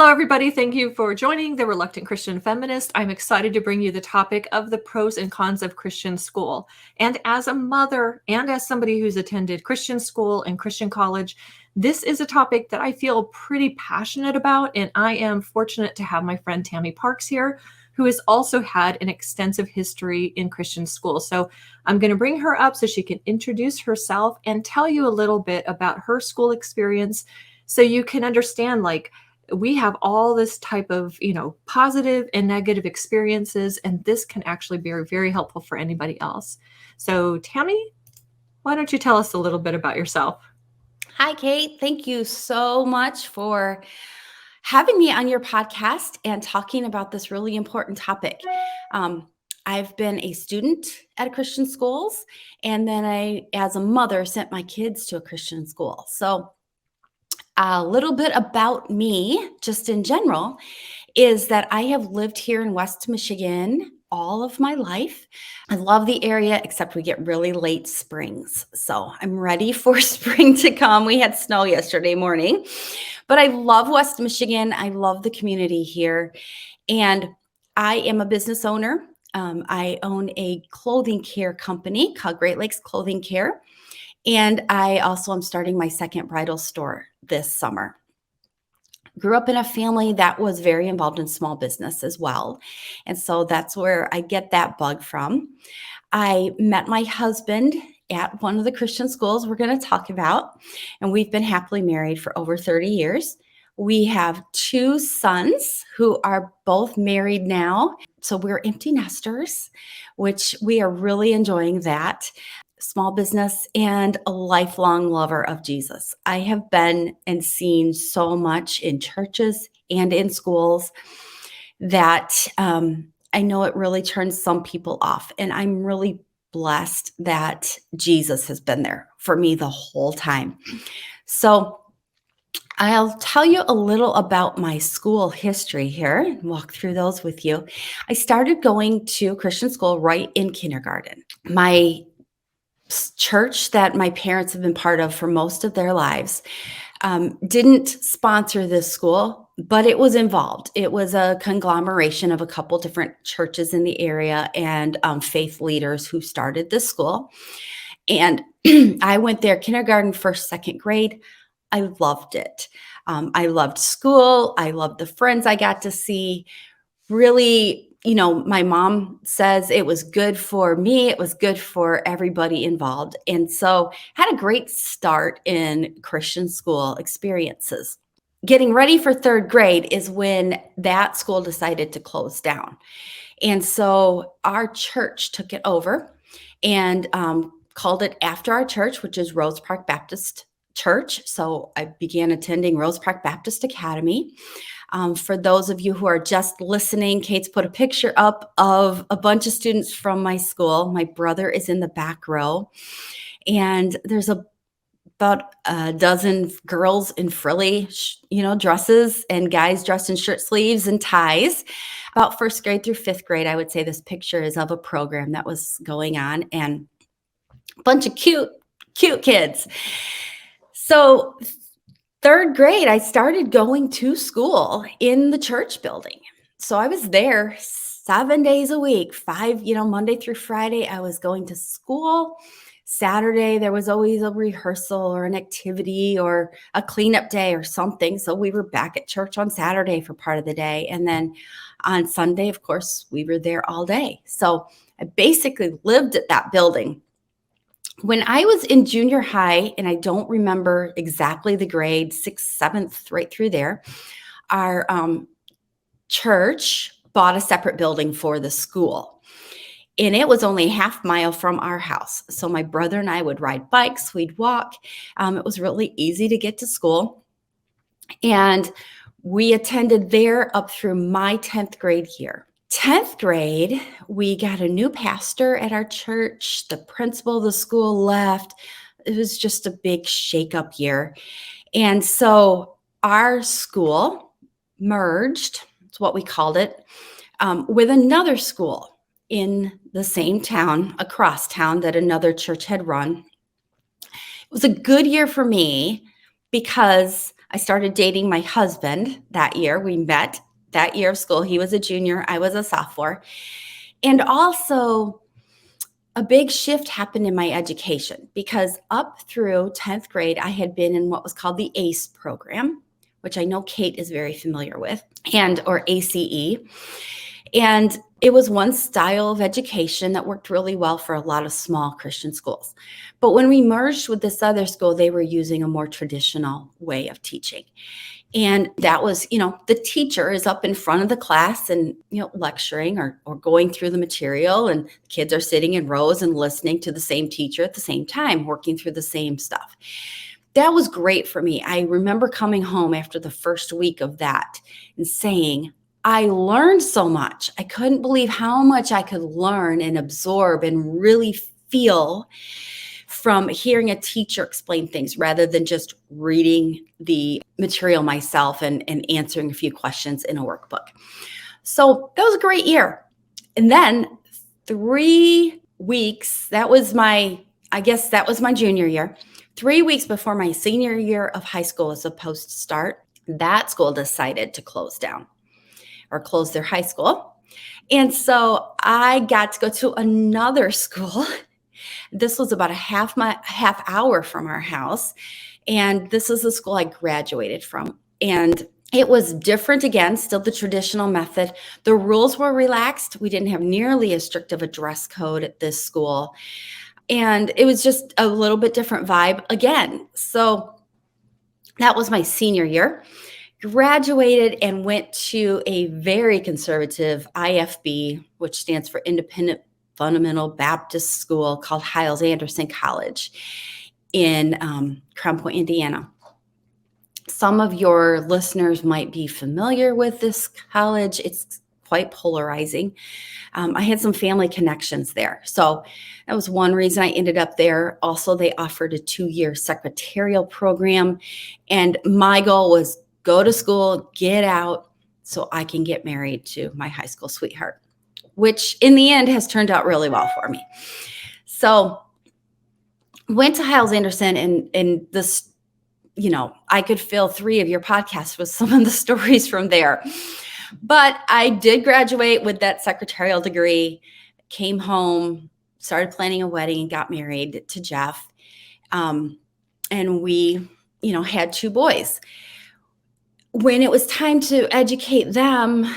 Hello, everybody. Thank you for joining The Reluctant Christian Feminist. I'm excited to bring you the topic of the pros and cons of Christian school. And as a mother and as somebody who's attended Christian school and Christian college, this is a topic that I feel pretty passionate about. And I am fortunate to have my friend Tami Parks here, who has also had an extensive history in Christian school. So I'm going to bring her up so she can introduce herself and tell you a little bit about her school experience so you can understand, we have all this type of, positive and negative experiences, and this can actually be very helpful for anybody else. So Tami, why don't you tell us a little bit about yourself? Hi, Kate. Thank you so much for having me on your podcast and talking about this really important topic. I've been a student at a Christian schools, and then I, as a mother, sent my kids to a Christian school. So a little bit about me, just in general, is that I have lived here in West Michigan all of my life. I love the area, except we get really late springs. So I'm ready for spring to come. We had snow yesterday morning, but I love West Michigan. I love the community here. And I am a business owner. I own a clothing care company called Great Lakes Clothing Care. And I also am starting my second bridal store this summer. Grew up in a family that was very involved in small business as well. And so that's where I get that bug from. I met my husband at one of the Christian schools we're going to talk about, and we've been happily married for over 30 years. We have 2 sons who are both married now. So we're empty nesters, which we are really enjoying that. Small business and a lifelong lover of Jesus. I have been and seen so much in churches and in schools that I know it really turns some people off. And I'm really blessed that Jesus has been there for me the whole time. So I'll tell you a little about my school history here and walk through those with you. I started going to Christian school right in kindergarten. My church that my parents have been part of for most of their lives didn't sponsor this school, but it was involved. It was a conglomeration of a couple different churches in the area and faith leaders who started this school. And I went there kindergarten, first, second grade. I loved it. I loved school. I loved the friends I got to see. Really, my mom says it was good for me. It was good for everybody involved. And so had a great start in Christian school experiences. Getting ready for third grade is when that school decided to close down. And so our church took it over and called it after our church, which is Rose Park Baptist Church. So I began attending Rose Park Baptist Academy. For those of you who are just listening, Kate's put a picture up of a bunch of students from my school. My brother is in the back row, and there's about a dozen girls in frilly, dresses, and guys dressed in shirt sleeves and ties. About first grade through fifth grade, I would say this picture is of a program that was going on, and a bunch of cute kids. So third grade, I started going to school in the church building. So I was there 7 days a week, 5, Monday through Friday, I was going to school. Saturday, there was always a rehearsal or an activity or a cleanup day or something. So we were back at church on Saturday for part of the day. And then on Sunday, of course, we were there all day. So I basically lived at that building. When I was in junior high, and I don't remember exactly the grade, 6th, 7th, right through there, our church bought a separate building for the school. And it was only a half mile from our house. So my brother and I would ride bikes, we'd walk. It was really easy to get to school. And we attended there up through my 10th grade year. 10th grade, we got a new pastor at our church. The principal of the school left. It was just a big shakeup year. And so our school merged, that's what we called it, with another school in the same town, across town, that another church had run. It was a good year for me because I started dating my husband that year. We met that year of school. He was a junior, I was a sophomore. And also, a big shift happened in my education because up through 10th grade, I had been in what was called the ACE program, which I know Kate is very familiar with, or ACE. And it was one style of education that worked really well for a lot of small Christian schools. But when we merged with this other school, they were using a more traditional way of teaching. And that was, the teacher is up in front of the class and, lecturing or going through the material, and kids are sitting in rows and listening to the same teacher at the same time, working through the same stuff. That was great for me. I remember coming home after the first week of that and saying, I learned so much. I couldn't believe how much I could learn and absorb and really feel from hearing a teacher explain things rather than just reading the material myself and answering a few questions in a workbook. So that was a great year. And then 3 weeks, that was my junior year. 3 weeks before my senior year of high school was supposed to start, that school decided to close down or close their high school. And so I got to go to another school. This was about a half hour from our house. And this is the school I graduated from. And it was different again, still the traditional method. The rules were relaxed. We didn't have nearly as strict of a dress code at this school. And it was just a little bit different vibe again. So that was my senior year. Graduated and went to a very conservative IFB, which stands for Independent Fundamental Baptist School, called Hyles-Anderson College in Crown Point, Indiana. Some of your listeners might be familiar with this college. It's quite polarizing. I had some family connections there. So that was one reason I ended up there. Also, they offered a 2-year secretarial program. And my goal was go to school, get out, so I can get married to my high school sweetheart, which in the end has turned out really well for me. So went to Hyles-Anderson, and this, I could fill 3 of your podcasts with some of the stories from there. But I did graduate with that secretarial degree, came home, started planning a wedding, and got married to Jeff. And we, had 2 boys. When it was time to educate them,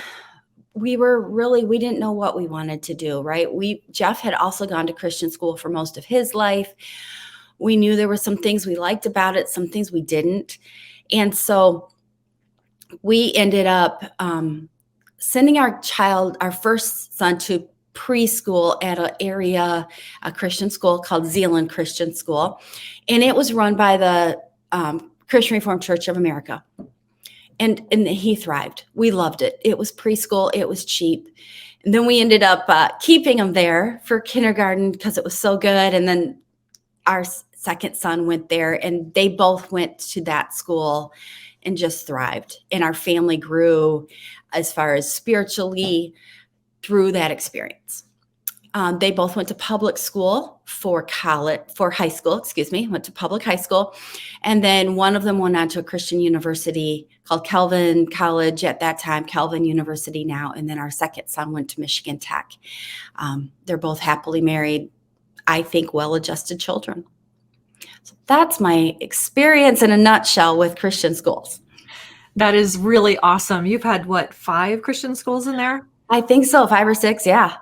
we didn't know what we wanted to do, right? Jeff had also gone to Christian school for most of his life. We knew there were some things we liked about it, some things we didn't. And so we ended up sending our first son, to preschool at a Christian school called Zeeland Christian School. And it was run by the Christian Reformed Church of America. And he thrived. We loved it. It was preschool. It was cheap. And then we ended up keeping him there for kindergarten because it was so good. And then our second son went there, and they both went to that school and just thrived. And our family grew as far as spiritually through that experience. They both went to public school for high school, went to public high school. And then one of them went on to a Christian university called Calvin College at that time, Calvin University now. And then our second son went to Michigan Tech. They're both happily married, I think well-adjusted children. So that's my experience in a nutshell with Christian schools. That is really awesome. You've had 5 Christian schools in there? I think so, 5 or 6, yeah.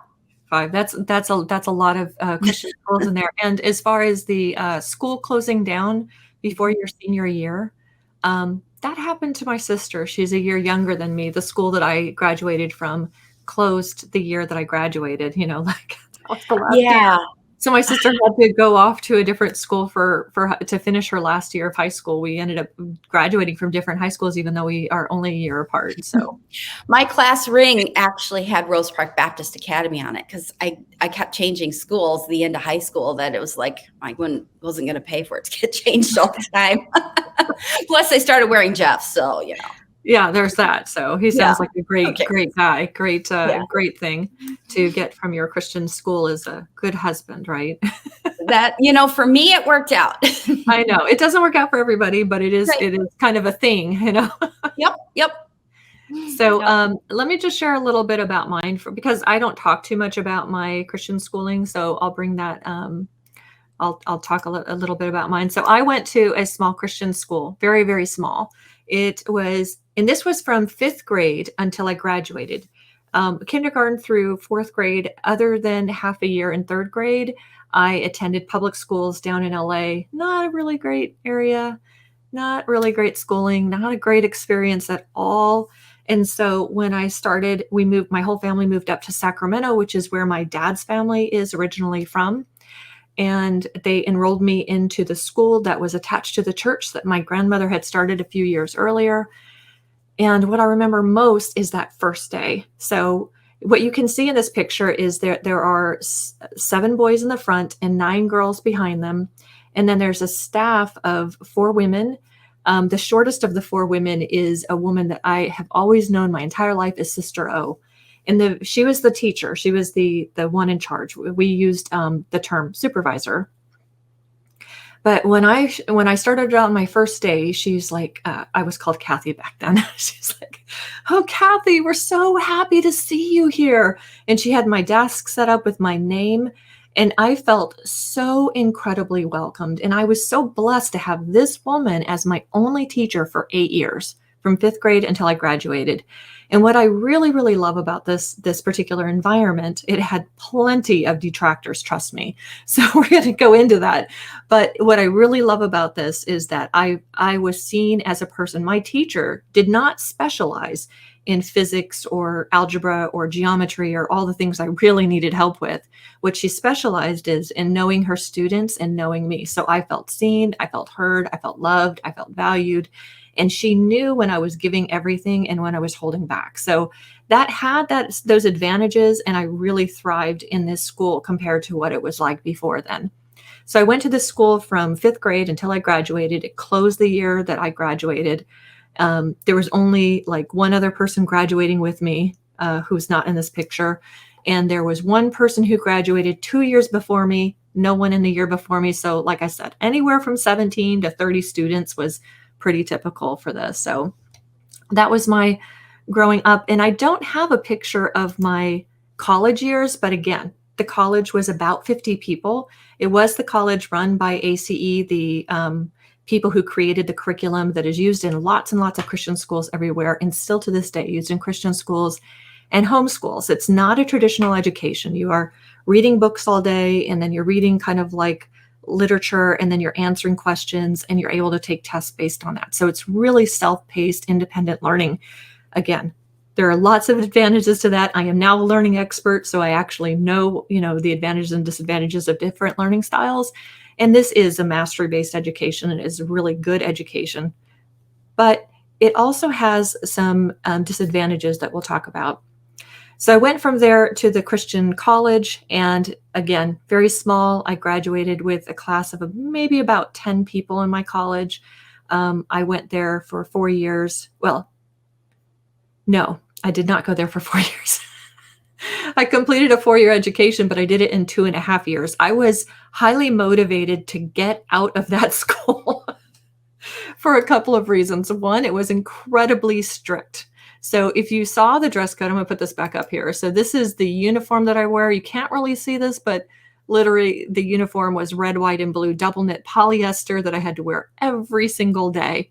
5. That's a lot of Christian schools in there. And as far as the school closing down before your senior year, that happened to my sister. She's a year younger than me. The school that I graduated from closed the year that I graduated. What's the last year? So my sister had to go off to a different school to finish her last year of high school. We ended up graduating from different high schools, even though we are only a year apart. So my class ring actually had Rose Park Baptist Academy on it because I kept changing schools the end of high school that it was like I wasn't going to pay for it to get changed all the time. Plus, I started wearing Jeff, so Yeah, there's that. So he sounds like a great guy. Great thing to get from your Christian school is a good husband, right? That, for me, it worked out. I know. It doesn't work out for everybody, but it is Right. it is kind of a thing, you know? Yep. Yep. So, Yep. let me just share a little bit about mine because I don't talk too much about my Christian schooling, so I'll bring that, I'll talk a little bit about mine. So I went to a small Christian school, very, very small. It was, and this was from 5th grade until I graduated. Kindergarten through 4th grade, other than half a year in 3rd grade, I attended public schools down in LA. Not a really great area, not really great schooling, not a great experience at all. And so when I started, my whole family moved up to Sacramento, which is where my dad's family is originally from. And they enrolled me into the school that was attached to the church that my grandmother had started a few years earlier. And what I remember most is that first day. So what you can see in this picture is there are 7 boys in the front and 9 girls behind them. And then there's a staff of 4 women. The shortest of the 4 women is a woman that I have always known my entire life as Sister O. And she was the teacher. She was the one in charge. We used the term supervisor. But when I started on my first day, she's like, I was called Kathy back then. She's like, "Oh, Kathy, we're so happy to see you here." And she had my desk set up with my name. And I felt so incredibly welcomed. And I was so blessed to have this woman as my only teacher for 8 years, from 5th grade until I graduated. And what I really, really love about this particular environment, it had plenty of detractors, trust me. So we're going to go into that. But what I really love about this is that I was seen as a person. My teacher did not specialize in physics or algebra or geometry or all the things I really needed help with. What she specialized is in knowing her students and knowing me. So I felt seen, I felt heard, I felt loved, I felt valued. And she knew when I was giving everything and when I was holding back. So that had those advantages, and I really thrived in this school compared to what it was like before then. So I went to this school from 5th grade until I graduated. It closed the year that I graduated. There was only like one other person graduating with me, who's not in this picture. And there was one person who graduated 2 years before me, no one in the year before me. So like I said, anywhere from 17 to 30 students was pretty typical for this. So that was my growing up. And I don't have a picture of my college years, but again, the college was about 50 people. It was the college run by ACE, the people who created the curriculum that is used in lots and lots of Christian schools everywhere, and still to this day used in Christian schools and homeschools. It's not a traditional education. You are reading books all day, and then you're reading kind of like literature, and then you're answering questions, and you're able to take tests based on that. So it's really self-paced, independent learning. Again, there are lots of advantages to that. I am now a learning expert, so I actually know, the advantages and disadvantages of different learning styles. And this is a mastery-based education. It is a really good education. But it also has some disadvantages that we'll talk about. So I went from there to the Christian college, and again, very small. I graduated with a class of maybe about 10 people in my college. I went there for 4 years. Well, no, I did not go there for 4 years. I completed a 4-year education, but I did it in 2.5 years. I was highly motivated to get out of that school for a couple of reasons. One, it was incredibly strict. So if you saw the dress code, I'm going to put this back up here. So this is the uniform that I wear. You can't really see this, but literally the uniform was red, white, and blue double knit polyester that I had to wear every single day.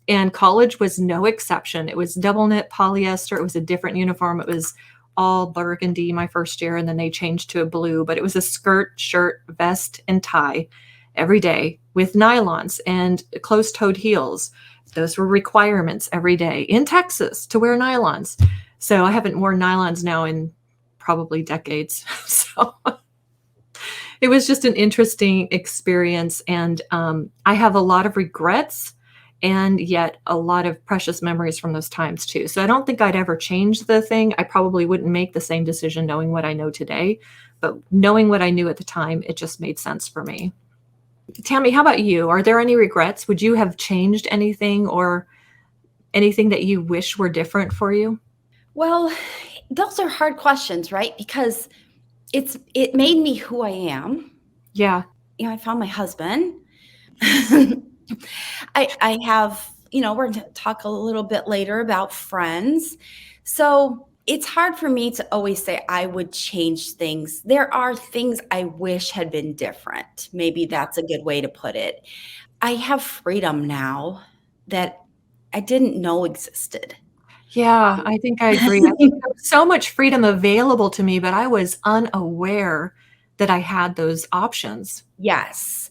And college was no exception. It was double knit polyester. It was a different uniform. It was all burgundy my first year, and then they changed to a blue, but it was a skirt, shirt, vest, and tie every day with nylons and closed-toed heels. Those were requirements every day in Texas to wear nylons. So I haven't worn nylons now in probably decades. So it was just an interesting experience. And I have a lot of regrets and yet a lot of precious memories from those times too. So I don't think I'd ever change the thing. I probably wouldn't make the same decision knowing what I know today, but knowing what I knew at the time, it just made sense for me. Tami, how about you? Are there any regrets? Would you have changed anything or anything that you wish were different for you? Well, those are hard questions, right? Because it made me who I am. Yeah. I found my husband. I have, we're going to talk a little bit later about friends. So it's hard for me to always say I would change things. There are things I wish had been different. Maybe that's a good way to put it. I have freedom now that I didn't know existed. Yeah, I think I agree. I think there was so much freedom available to me, but I was unaware that I had those options. Yes.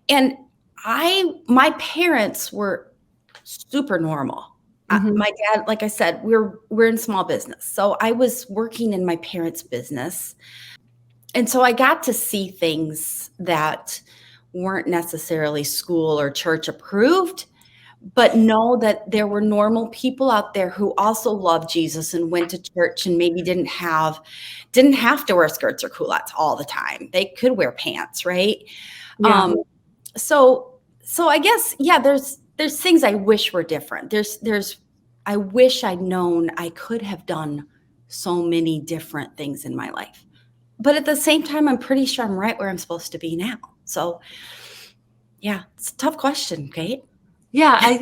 And my parents were super normal. Mhm. My dad, like I said, we're in small business. So I was working in my parents' business. And so I got to see things that weren't necessarily school or church approved, but know that there were normal people out there who also loved Jesus and went to church and maybe didn't have to wear skirts or culottes all the time. They could wear pants, right? Yeah. Um, so I guess, yeah, there's things I wish were different. There's I wish I'd known I could have done so many different things in my life. But at the same time, I'm pretty sure I'm right where I'm supposed to be now. So yeah, it's a tough question, Kate. Yeah, I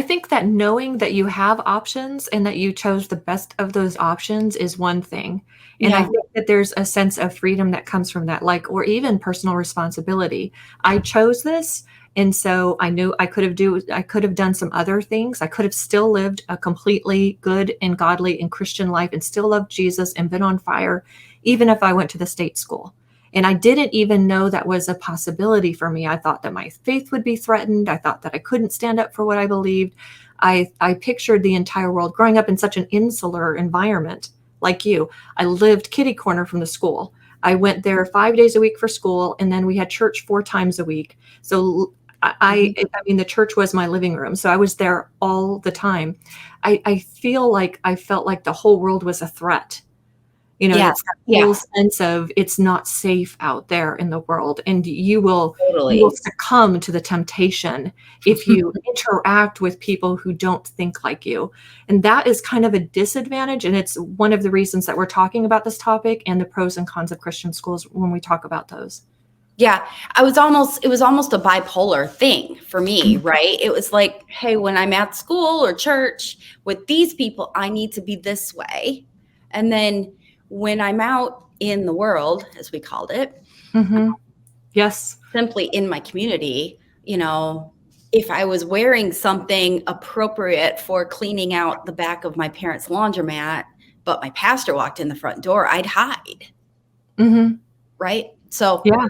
think that knowing that you have options and that you chose the best of those options is one thing. And I Yeah. think that there's a sense of freedom that comes from that, like, or even personal responsibility. I chose this, and so I knew I could have done some other things. I could have still lived a completely good and godly and Christian life and still loved Jesus and been on fire, even if I went to the state school. And I didn't even know that was a possibility for me. I thought that my faith would be threatened. I thought that I couldn't stand up for what I believed. I pictured the entire world growing up in such an insular environment like you. I lived kitty corner from the school. I went there 5 days a week for school, and then we had church 4 times a week. So Mhm. I mean, the church was my living room. So I was there all the time. I feel like I felt like the whole world was a threat, and Yeah. it's that Yeah. whole sense of it's not safe out there in the world, and you will Totally. succumb to the temptation if you interact with people who don't think like you. And that is kind of a disadvantage, and it's one of the reasons that we're talking about this topic and the pros and cons of Christian schools when we talk about those. Yeah, it was almost a bipolar thing for me, right? It was like, hey, when I'm at school or church with these people, I need to be this way. And then when I'm out in the world, as we called it, Mhm. Yes. simply in my community, if I was wearing something appropriate for cleaning out the back of my parents' laundromat, but my pastor walked in the front door, I'd hide, Mhm. right? So, Yeah.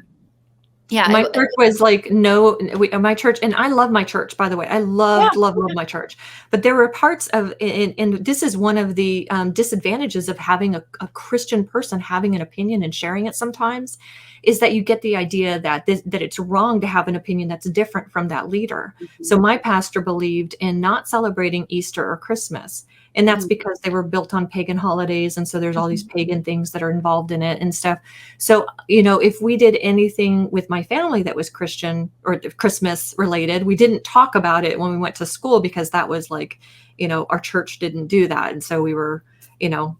yeah, My church was like, no, my church, and I love my church, by the way. I yeah. love my church. But there were parts of, and this is one of the disadvantages of having a Christian person having an opinion and sharing it sometimes, is that you get the idea that that it's wrong to have an opinion that's different from that leader. So my pastor believed in not celebrating Easter or Christmas. And that's Mhm, because they were built on pagan holidays. And so there's all these mhm. pagan things that are involved in it and stuff. So, if we did anything with my family that was Christian or Christmas related, we didn't talk about it when we went to school because that was like, our church didn't do that. And so we were, you know,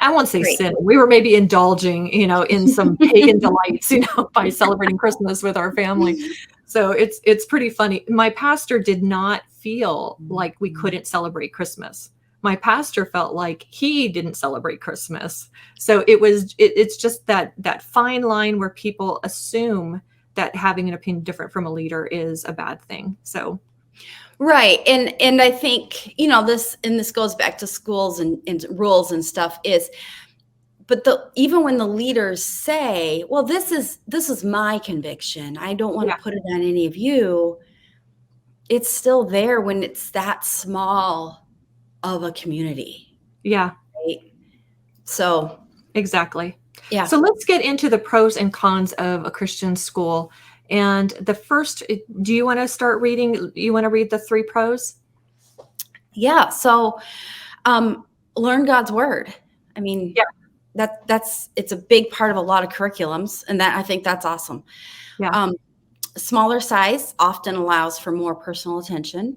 I won't say Great. sin. We were maybe indulging, in some pagan delights, by celebrating Christmas with our family. So it's pretty funny. My pastor did not feel like we couldn't celebrate Christmas. My pastor felt like he didn't celebrate Christmas. So it's just that fine line where people assume that having an opinion different from a leader is a bad thing. So Right. And I think, this goes back to schools and rules and stuff is, but even when the leaders say, well, this is my conviction. I don't want yeah, to put it on any of you. It's still there when it's that small of a community, yeah. right? So, Exactly. yeah. So let's get into the pros and cons of a Christian school. And the first, do you want to start reading? You want to read the three pros? Yeah. So, um, learn God's word. I mean, Yeah. it's a big part of a lot of curriculums, and that I think that's awesome. Yeah. Um, Smaller size often allows for more personal attention and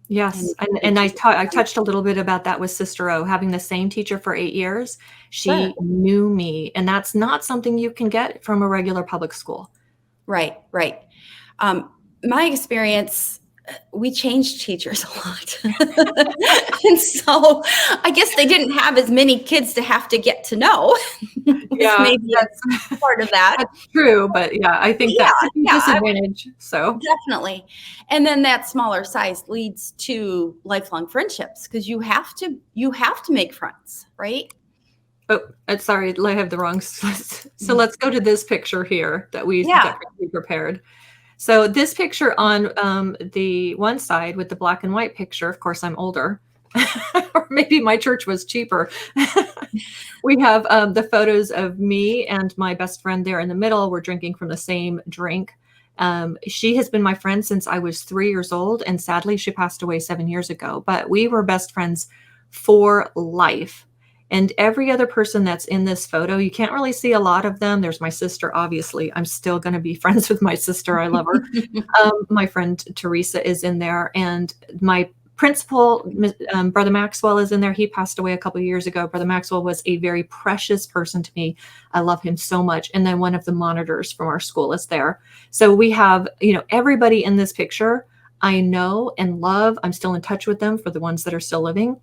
Yes. And teaching. I touched a little bit about that with Sister O, having the same teacher for 8 years. Sure. She knew me. And that's not something you can get from a regular public school. Right. My experience, we changed teachers a lot. And so I guess they didn't have as many kids to have to get to know. Was Yeah, maybe a part of that. that's true, but yeah, I think Yeah, that could be yeah, disadvantage. So definitely. And then that smaller size leads to lifelong friendships because you have to make friends, right? oh, sorry, I have the wrong. So let's go to this picture here that we Yeah. definitely prepared. So this picture on the one side with the black and white picture, of course, I'm older, or maybe my church was cheaper. We have the photos of me and my best friend there in the middle. We're drinking from the same drink. She has been my friend since I was 3 years old, and sadly, she passed away 7 years ago. But we were best friends for life. And every other person that's in this photo, you can't really see a lot of them. There's my sister, obviously. I'm still going to be friends with my sister. I love her. My friend Teresa is in there, and my principal, Brother Maxwell, is in there. He passed away a couple of years ago. Brother Maxwell was a very precious person to me. I love him so much. And then one of the monitors from our school is there. So we have, everybody in this picture I know and love. I'm still in touch with them for the ones that are still living.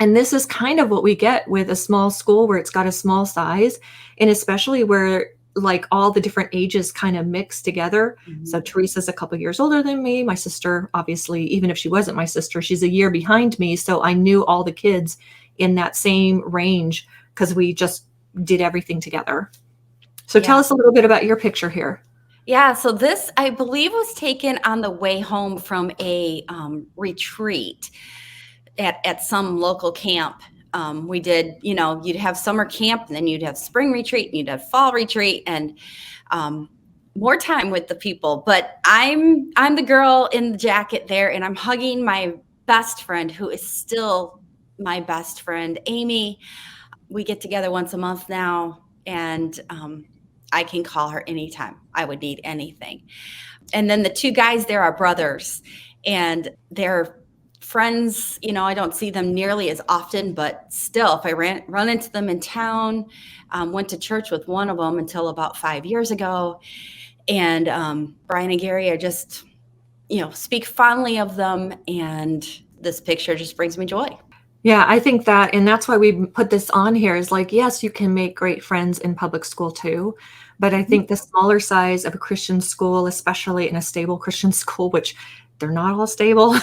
And this is kind of what we get with a small school where it's got a small size, and especially where like all the different ages kind of mix together. So Teresa's a couple years older than me. My sister, obviously, even if she wasn't my sister, she's a year behind me. So I knew all the kids in that same range because we just did everything together. So tell Yeah. us a little bit about your picture here. Yeah, so this, I believe, was taken on the way home from a retreat at some local camp. We did, you'd have summer camp, and then you'd have spring retreat, and you'd have fall retreat, and more time with the people. But I'm the girl in the jacket there, and I'm hugging my best friend, who is still my best friend, Amy. We get together once a month now, and I can call her anytime I would need anything. And then the two guys there are brothers, and they're friends. I don't see them nearly as often, but still, if I run into them in town, went to church with one of them until about 5 years ago. And Brian and Gary are just, speak fondly of them. And this picture just brings me joy. Yeah, I think that, and that's why we put this on here is like, yes, you can make great friends in public school too. But I think the smaller size of a Christian school, especially in a stable Christian school, which they're not all stable,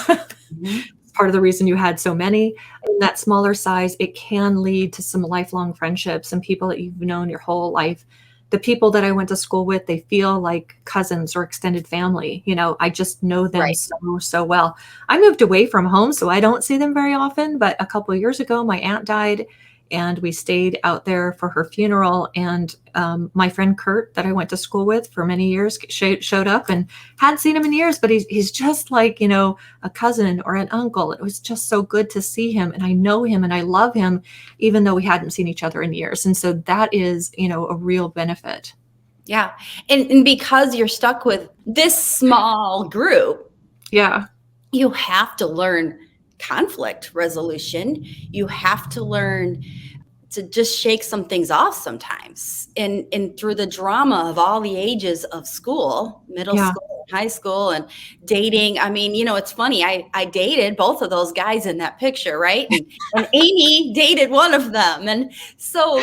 part of the reason you had so many, in that smaller size, it can lead to some lifelong friendships and people that you've known your whole life. The people that I went to school with, they feel like cousins or extended family. I just know them Right. so well. I moved away from home, so I don't see them very often. But a couple of years ago, my aunt died, and we stayed out there for her funeral. And my friend Kurt, that I went to school with for many years, showed up, and hadn't seen him in years. But he's just like, a cousin or an uncle. It was just so good to see him, and I know him and I love him, even though we hadn't seen each other in years. And so that is, a real benefit. Yeah. And because you're stuck with this small group, Yeah. you have to learn conflict resolution. You have to learn to just shake some things off sometimes. And through the drama of all the ages of school, middle Yeah. school, high school, and dating. I mean, it's funny. I dated both of those guys in that picture, right? And Amy dated one of them. And so,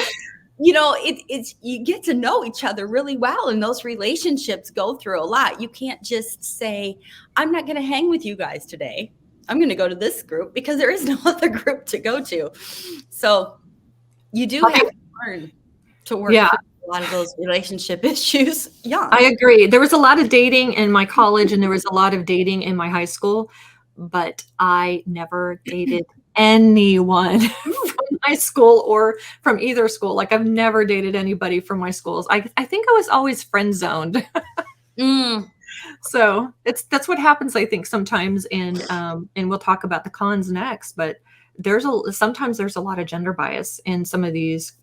it's you get to know each other really well, and those relationships go through a lot. You can't just say, I'm not going to hang with you guys today. I'm going to go to this group, because there is no other group to go to. So you do have to learn to work through a lot of those relationship issues young. I agree. There was a lot of dating in my college, and there was a lot of dating in my high school, but I never dated anyone from my school or from either school. Like, I've never dated anybody from my schools. I think I was always friend zoned. So that's what happens, I think, sometimes and we'll talk about the cons next, but sometimes there's a lot of gender bias in some of these,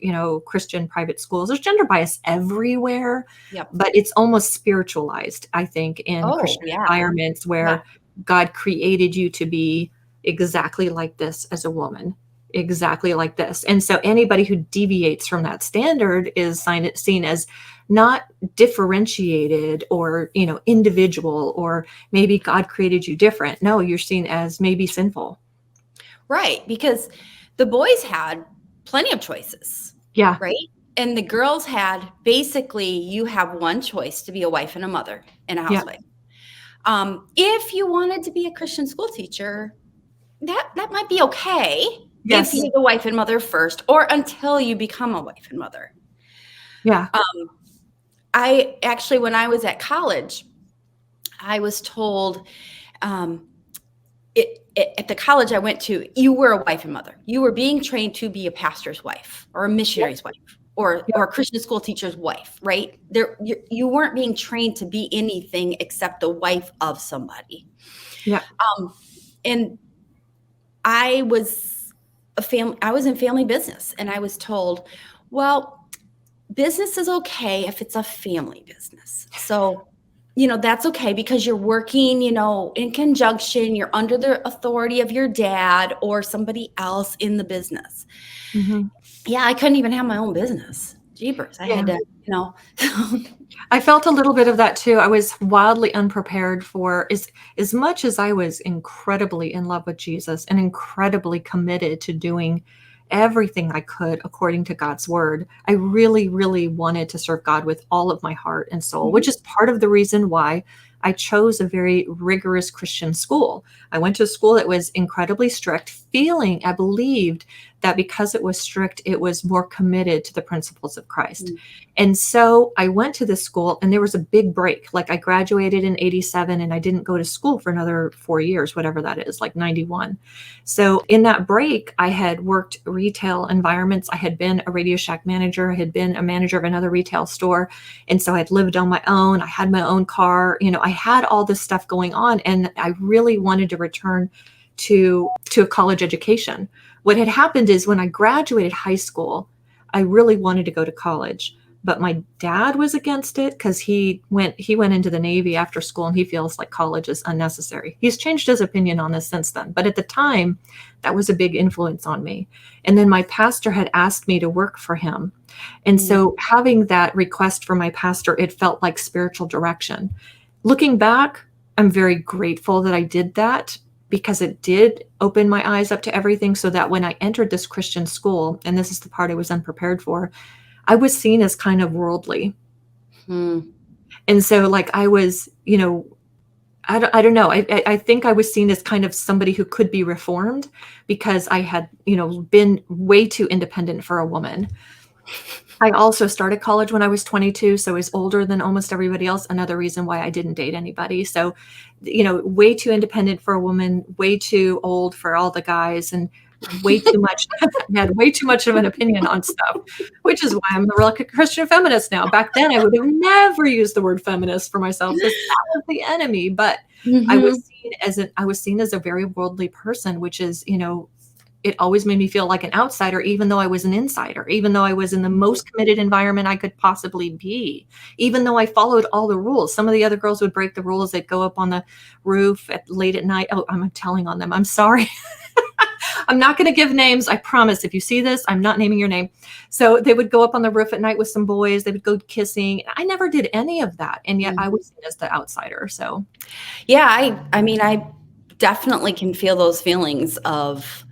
Christian private schools. There's gender bias everywhere, Yep. but it's almost spiritualized, I think, in Christian Yeah. environments where God created you to be exactly like this as a woman, exactly like this. And so anybody who deviates from that standard is seen as not differentiated or, individual, or maybe God created you different. No, you're seen as maybe sinful. Right, because the boys had plenty of choices, Yeah. right? And the girls had basically you have one choice to be a wife and a mother and a Yeah. housewife. If you wanted to be a Christian school teacher, that might be okay if Yes. you're the wife and mother first, or until you become a wife and mother. Yeah. I actually, when I was at college, I was told um, at the college I went to, you were a wife and mother. You were being trained to be a pastor's wife or a Yep. missionary's wife or Yep. a Christian school teacher's wife, right? You weren't being trained to be anything except the wife of somebody. Yeah. And I was I was in family business, and I was told, well, business is okay if it's a family business. So, that's okay because you're working, in conjunction, you're under the authority of your dad or somebody else in the business. Hmm. Yeah, I couldn't even have my own business. Jeepers. I Yeah. had to. I felt a little bit of that too. I was wildly unprepared for as much as I was incredibly in love with Jesus and incredibly committed to doing everything I could according to God's word. I really, really wanted to serve God with all of my heart and soul, which Mhm. is part of the reason why I chose a very rigorous Christian school. I went to a school that was incredibly strict, I believed that because it was strict, it was more committed to the principles of Christ. And so I went to this school and there was a big break. Like I graduated in 87 and I didn't go to school for another 4 years, whatever that is, like 91. So in that break, I had worked retail environments. I had been a Radio Shack manager. I had been a manager of another retail store. And so I'd lived on my own. I had my own car. I had all this stuff going on. And I really wanted to return to a college education. What had happened is when I graduated high school, I really wanted to go to college, but my dad was against it because he went into the Navy after school and he feels like college is unnecessary. He's changed his opinion on this since then, but at the time, that was a big influence on me. And then my pastor had asked me to work for him. And so having that request from my pastor, it felt like spiritual direction. Looking back, I'm very grateful that I did that because it did open my eyes up to everything, so that when I entered this Christian school, and this is the part I was unprepared for, I was seen as kind of worldly. Mhm. And so like I was, I don't know. I think I was seen as kind of somebody who could be reformed because I had, been way too independent for a woman. I also started college when I was 22, so I was older than almost everybody else. Another reason why I didn't date anybody. So, way too independent for a woman, way too old for all the guys, and way too much had way too much of an opinion on stuff, which is why I'm a real Christian feminist now. Back then, I would have never used the word feminist for myself because that was the enemy. But Mhm. I was seen as a very worldly person, which is, it always made me feel like an outsider, even though I was an insider, even though I was in the most committed environment I could possibly be, even though I followed all the rules. Some of the other girls would break the rules. They'd go up on the roof late at night. Oh, I'm telling on them. I'm sorry. I'm not going to give names. I promise. If you see this, I'm not naming your name. So they would go up on the roof at night with some boys. They would go kissing. I never did any of that. And yet I Mhm. was seen as the outsider. So Yeah, I mean, I definitely can feel those feelings of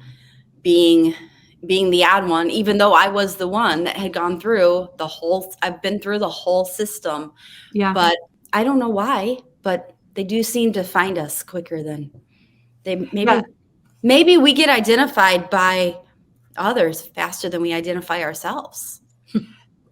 being the odd one, even though I was the one that had gone through I've been through the whole system. yeah. But I don't know why, but they do seem to find us quicker than Yeah. maybe we get identified by others faster than we identify ourselves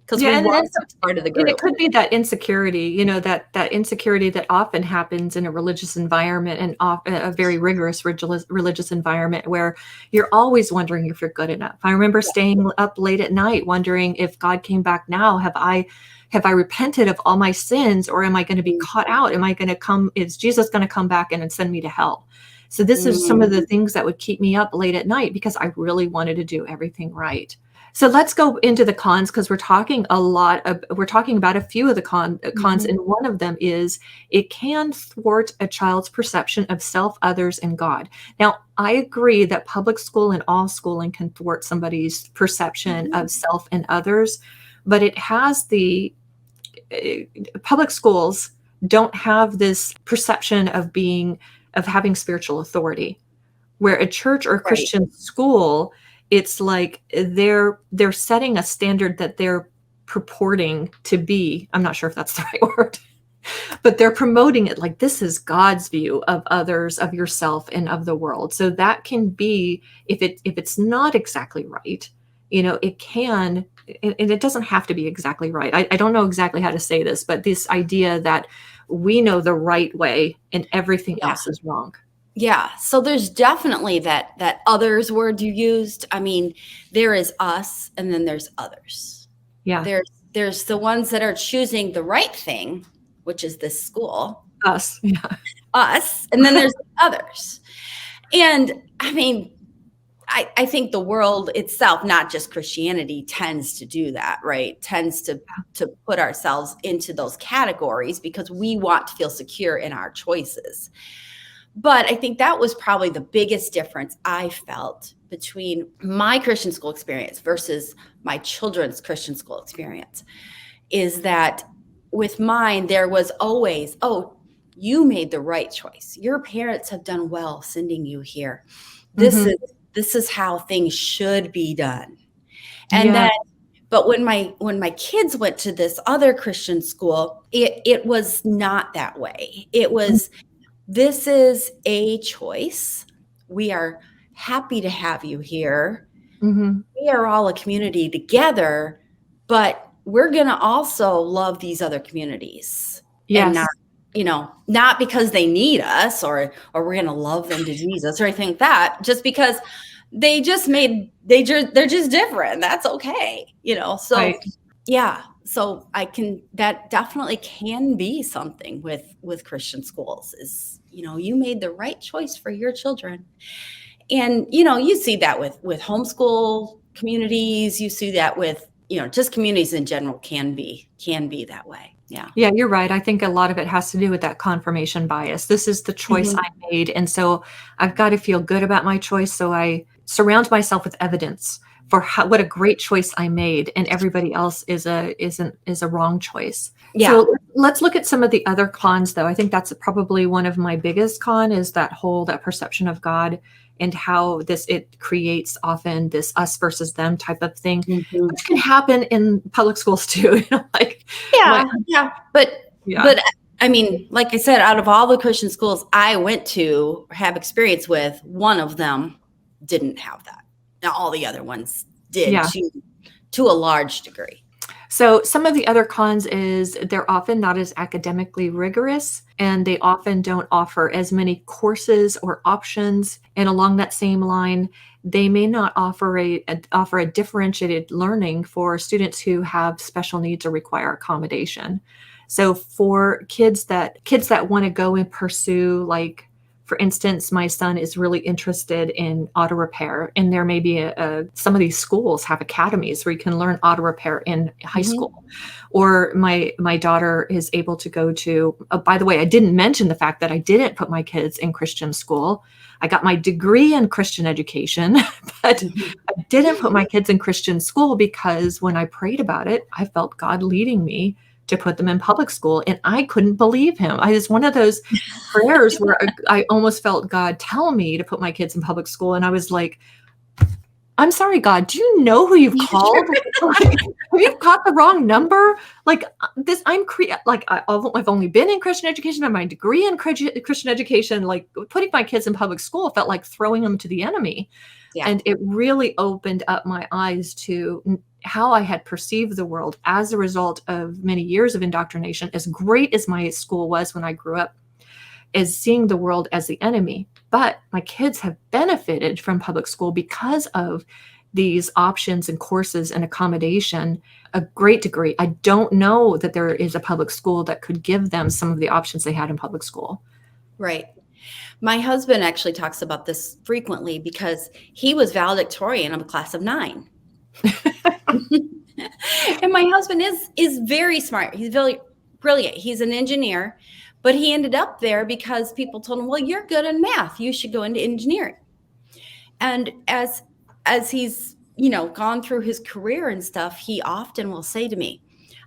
because Yeah, we and want then to be part of the and it group. could be that insecurity, that insecurity that often happens in a religious environment and a very rigorous religious environment where you're always wondering if you're good enough. I remember staying up late at night wondering if God came back now, have I repented of all my sins, or am I going to be caught out? Am I going to come? Is Jesus going to come back and send me to hell? So this is some of Mhm. the things that would keep me up late at night because I really wanted to do everything right. So let's go into the cons because we're talking about a few of the cons, Mhm. and one of them is it can thwart a child's perception of self, others, and God. Now, I agree that public school and all schooling can thwart somebody's perception Mhm. of self and others, but public schools don't have this perception of having spiritual authority, where a church or Right. Christian school, it's like they're setting a standard that they're purporting to be. I'm not sure if that's the right word, but they're promoting it like this is God's view of others, of yourself, and of the world. So that can be, if it's not exactly right, it can, and it doesn't have to be exactly right. I don't know exactly how to say this, but this idea that we know the right way and everything Yeah. else is wrong. Yeah. So there's definitely that others word you used. I mean, there is us and then there's others. Yeah. There's the ones that are choosing the right thing, which is this school. Us. Yeah. Us. And then there's others. And I mean, I think the world itself, not just Christianity, tends to do that, right? Tends to put ourselves into those categories because we want to feel secure in our choices. But I think that was probably the biggest difference I felt between my Christian school experience versus my children's Christian school experience, is that with mine, there was always, oh, you made the right choice. Your parents have done well sending you here. This is how things should be done. And Yeah. then, but when my kids went to this other Christian school, it was not that way. It was, this is a choice. We are happy to have you here. We are all a community together, but we're going to also love these other communities. Yes. And not because they need us or we're going to love them to Jesus or anything like that, just because they're just different. That's okay. So Right. yeah. So that definitely can be something with Christian schools is, you made the right choice for your children. And, you see that with homeschool communities, you see that with, just communities in general can be that way. Yeah. Yeah, you're right. I think a lot of it has to do with that confirmation bias. This is the choice I made. And so I've got to feel good about my choice. So I surround myself with evidence for what a great choice I made, and everybody else is a wrong choice. Yeah. So let's look at some of the other cons, though. I think that's probably one of my biggest con is that perception of God and how it creates often this us versus them type of thing, which can happen in public schools too. But I mean, like I said, out of all the Christian schools I went to or have experience with, one of them didn't have that. Now, all the other ones did to a large degree. So some of the other cons is they're often not as academically rigorous, and they often don't offer as many courses or options. And along that same line, they may not offer a differentiated learning for students who have special needs or require accommodation. So for kids that want to go and pursue, like, for instance, my son is really interested in auto repair, and there may be some of these schools have academies where you can learn auto repair in high school. Or my daughter is able to go to, by the way, I didn't mention the fact that I didn't put my kids in Christian school. I got my degree in Christian education, but I didn't put my kids in Christian school because when I prayed about it, I felt God leading me to put them in public school, and I couldn't believe him. It's one of those prayers where I almost felt God tell me to put my kids in public school, and I was like, I'm sorry, God, do you know who you've called? Have you caught the wrong number? Like this, I've only been in Christian education. I have my degree in Christian education. Like putting my kids in public school felt like throwing them to the enemy. Yeah. And it really opened up my eyes to how I had perceived the world as a result of many years of indoctrination. As great as my school was when I grew up, is seeing the world as the enemy. But my kids have benefited from public school because of these options and courses and accommodation a great degree. I don't know that there is a public school that could give them some of the options they had in public school. Right. My husband actually talks about this frequently because he was valedictorian of a class of 9. And my husband is very smart. He's very brilliant. He's an engineer. But he ended up there because people told him, well, you're good in math. You should go into engineering. And as he's, gone through his career and stuff, he often will say to me,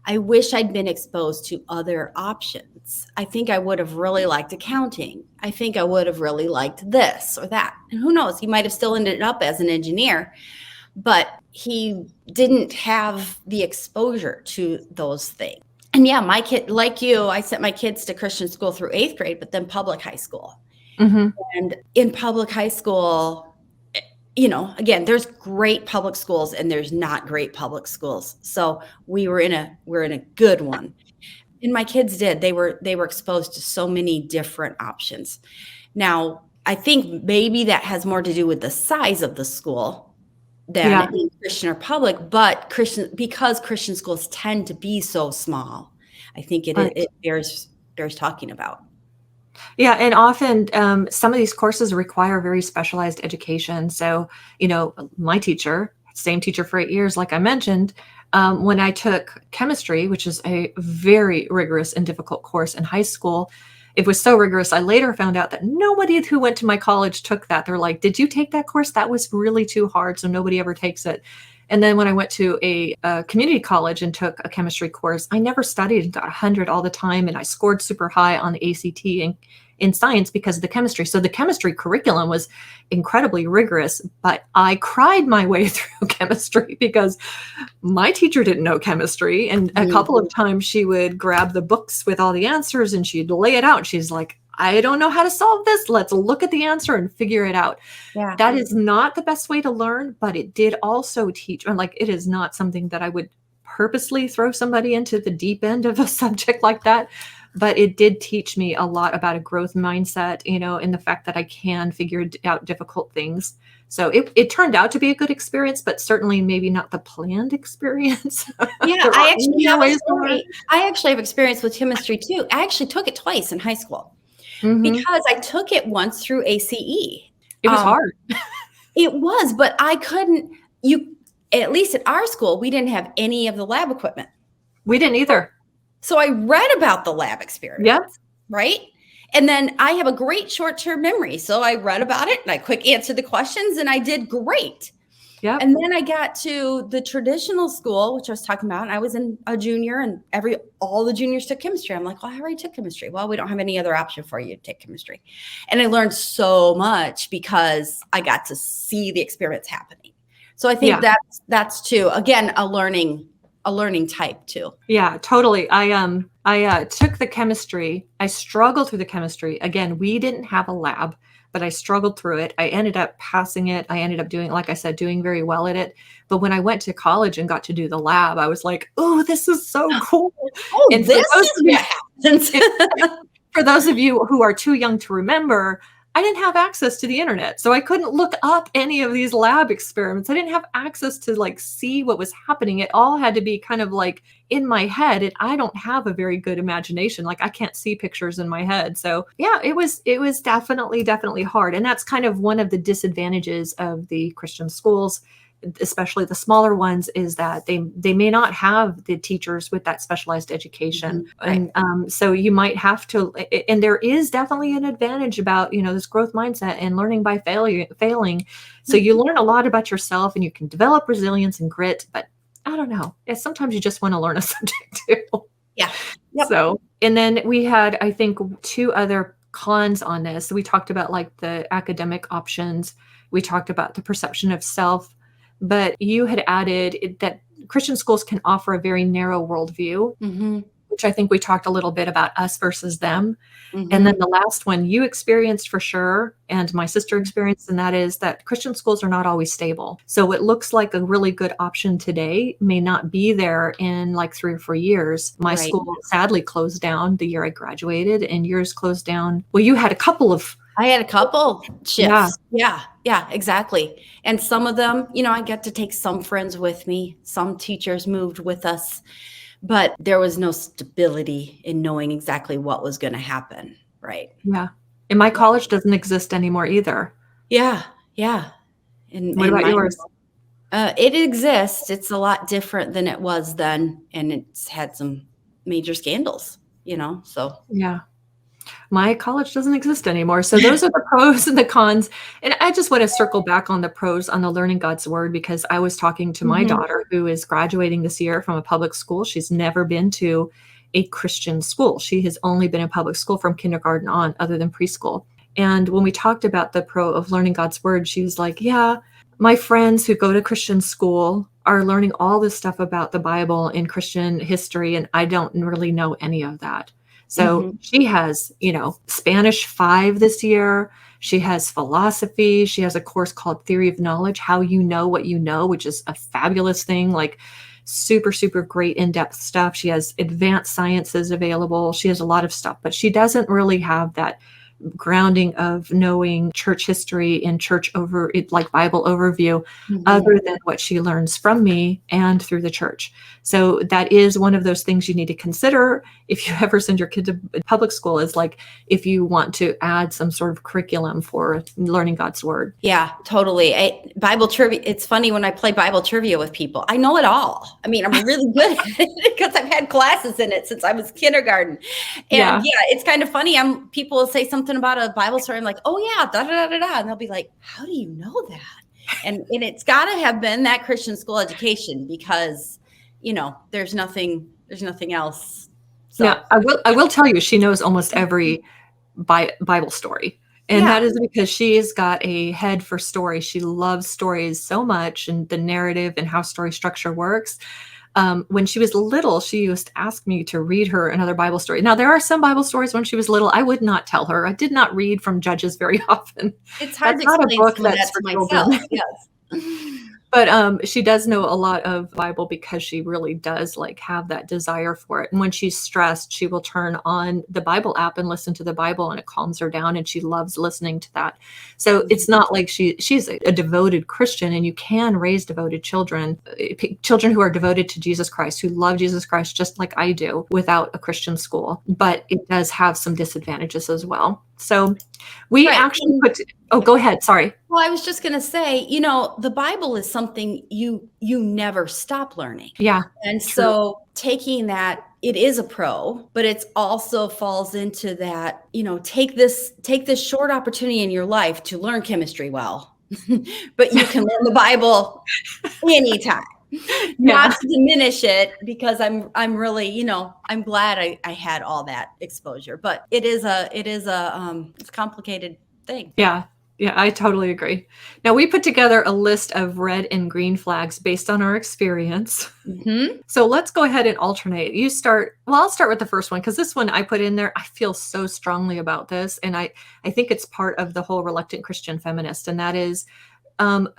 I wish I'd been exposed to other options. I think I would have really liked accounting. I think I would have really liked this or that. And who knows, he might have still ended up as an engineer, but he didn't have the exposure to those things. And yeah, my kid, like you, I sent my kids to Christian school through 8th grade, but then public high school. Mm-hmm. And in public high school, again, there's great public schools and there's not great public schools. So we're in a good one. And my kids they were exposed to so many different options. Now, I think maybe that has more to do with the size of the school than in Christian or public, but because Christian schools tend to be so small, I think it bears talking about. Yeah, and often some of these courses require very specialized education. So, my teacher, same teacher for 8 years, like I mentioned, when I took chemistry, which is a very rigorous and difficult course in high school, it was so rigorous. I later found out that nobody who went to my college took that. They're like, "Did you take that course? That was really too hard, so nobody ever takes it." And then when I went to a community college and took a chemistry course, I never studied and got 100 all the time. And I scored super high on the ACT in science because of the chemistry. So the chemistry curriculum was incredibly rigorous, but I cried my way through chemistry because my teacher didn't know chemistry. And a couple of times she would grab the books with all the answers and she'd lay it out. She's like, "I don't know how to solve this. Let's look at the answer and figure it out." Yeah. That is not the best way to learn, but it did also teach, and like, it is not something that I would purposely throw somebody into the deep end of a subject like that. But it did teach me a lot about a growth mindset, and the fact that I can figure out difficult things. So it turned out to be a good experience, but certainly maybe not the planned experience. Yeah, I actually have experience with chemistry too. I actually took it twice in high school. Mm-hmm. Because I took it once through ACE. It was hard. It was, but I couldn't, at least at our school, we didn't have any of the lab equipment. We didn't either. So I read about the lab experience. Yeah. Right. And then I have a great short-term memory. So I read about it and I quick answered the questions and I did great. Yeah. And then I got to the traditional school, which I was talking about, and I was in a junior and all the juniors took chemistry. I'm like, "Well, I already took chemistry." "Well, we don't have any other option for you to take chemistry." And I learned so much because I got to see the experiments happening. So I think that's too, again, a learning type too. Yeah, totally. I took the chemistry. I struggled through the chemistry. Again, we didn't have a lab, but I struggled through it. I ended up passing it. I ended up doing, like I said, doing very well at it. But when I went to college and got to do the lab, I was like, "Oh, this is so cool." Oh, and this is what happens. For those of you who are too young to remember, I didn't have access to the internet. So I couldn't look up any of these lab experiments. I didn't have access to see what was happening. It all had to be kind of like in my head. And I don't have a very good imagination. Like, I can't see pictures in my head. So yeah, it was definitely hard. And that's kind of one of the disadvantages of the Christian schools, especially the smaller ones, is that they may not have the teachers with that specialized education. Right. And so you might have to, and there is definitely an advantage about, this growth mindset and learning by failing. So you learn a lot about yourself and you can develop resilience and grit, but I don't know. Sometimes you just want to learn a subject too. Yeah. Yep. So, and then we had, I think, 2 other cons on this. So we talked about the academic options. We talked about the perception of self. But you had added that Christian schools can offer a very narrow worldview, which I think we talked a little bit about us versus them. And then the last one you experienced for sure, and my sister experienced, and that is that Christian schools are not always stable. So what looks like a really good option today may not be there in 3 or 4 years. My school sadly closed down the year I graduated, and yours closed down. Well, you had a couple of I had a couple shifts. Yeah, exactly. And some of them, I get to take some friends with me. Some teachers moved with us, but there was no stability in knowing exactly what was going to happen. Right. Yeah. And my college doesn't exist anymore either. Yeah. Yeah. And what about yours? It exists. It's a lot different than it was then. And it's had some major scandals, so. Yeah. My college doesn't exist anymore. So those are the pros and the cons. And I just want to circle back on the pros on the learning God's word, because I was talking to my Mhm. daughter who is graduating this year from a public school. She's never been to a Christian school. She has only been in public school from kindergarten on, other than preschool. And when we talked about the pro of learning God's word, she was like, yeah, my friends who go to Christian school are learning all this stuff about the Bible and Christian history, and I don't really know any of that. So Mhm. she has, Spanish 5 this year. She has philosophy. She has a course called Theory of Knowledge, How You Know What You Know, which is a fabulous thing, like super, super great in-depth stuff. She has advanced sciences available. She has a lot of stuff, but she doesn't really have that grounding of knowing church history and like Bible overview, Mhm. other than what she learns from me and through the church. So that is one of those things you need to consider if you ever send your kid to public school, is like, if you want to add some sort of curriculum for learning God's word. Yeah, totally. Bible trivia. It's funny when I play Bible trivia with people. I know it all. I mean, I'm really good at it because I've had classes in it since I was kindergarten. And Yeah. yeah, it's kind of funny. People will say something about a Bible story. I'm like, oh yeah, da da da da da, and they'll be like, how do you know that? And it's got to have been that Christian school education, because there's nothing else. Now, So I will tell you, she knows almost every Bible story. And yeah. that is because she's got a head for stories. She loves stories so much, and the narrative and how story structure works. When she was little, she used to ask me to read her another Bible story. Now, there are some Bible stories when she was little I would not tell her. I did not read from Judges very often. It's hard That's to not a explain book some of that's that for to children. myself. Yes. But she does know a lot of Bible because she really does like have that desire for it. And when she's stressed, she will turn on the Bible app and listen to the Bible, and it calms her down, and she loves listening to that. So it's not like she's a devoted Christian, and you can raise devoted children, children who are devoted to Jesus Christ, who love Jesus Christ just like I do, without a Christian school. But it does have some disadvantages as well. So we Right. actually oh, go ahead. Sorry. Well, I was just going to say, the Bible is something you never stop learning. Yeah, And true. so taking that, it is a pro, but it's also falls into that, take this short opportunity in your life to learn chemistry well. But you can learn the Bible anytime. Not Yeah. to diminish it, because I'm really, I'm glad I had all that exposure, but it's a complicated thing. Yeah. Yeah, I totally agree. Now, we put together a list of red and green flags based on our experience. Mhm. So let's go ahead and alternate. I'll start with the first one, because this one I put in there. I feel so strongly about this. And I think it's part of the whole reluctant Christian feminist. And that is,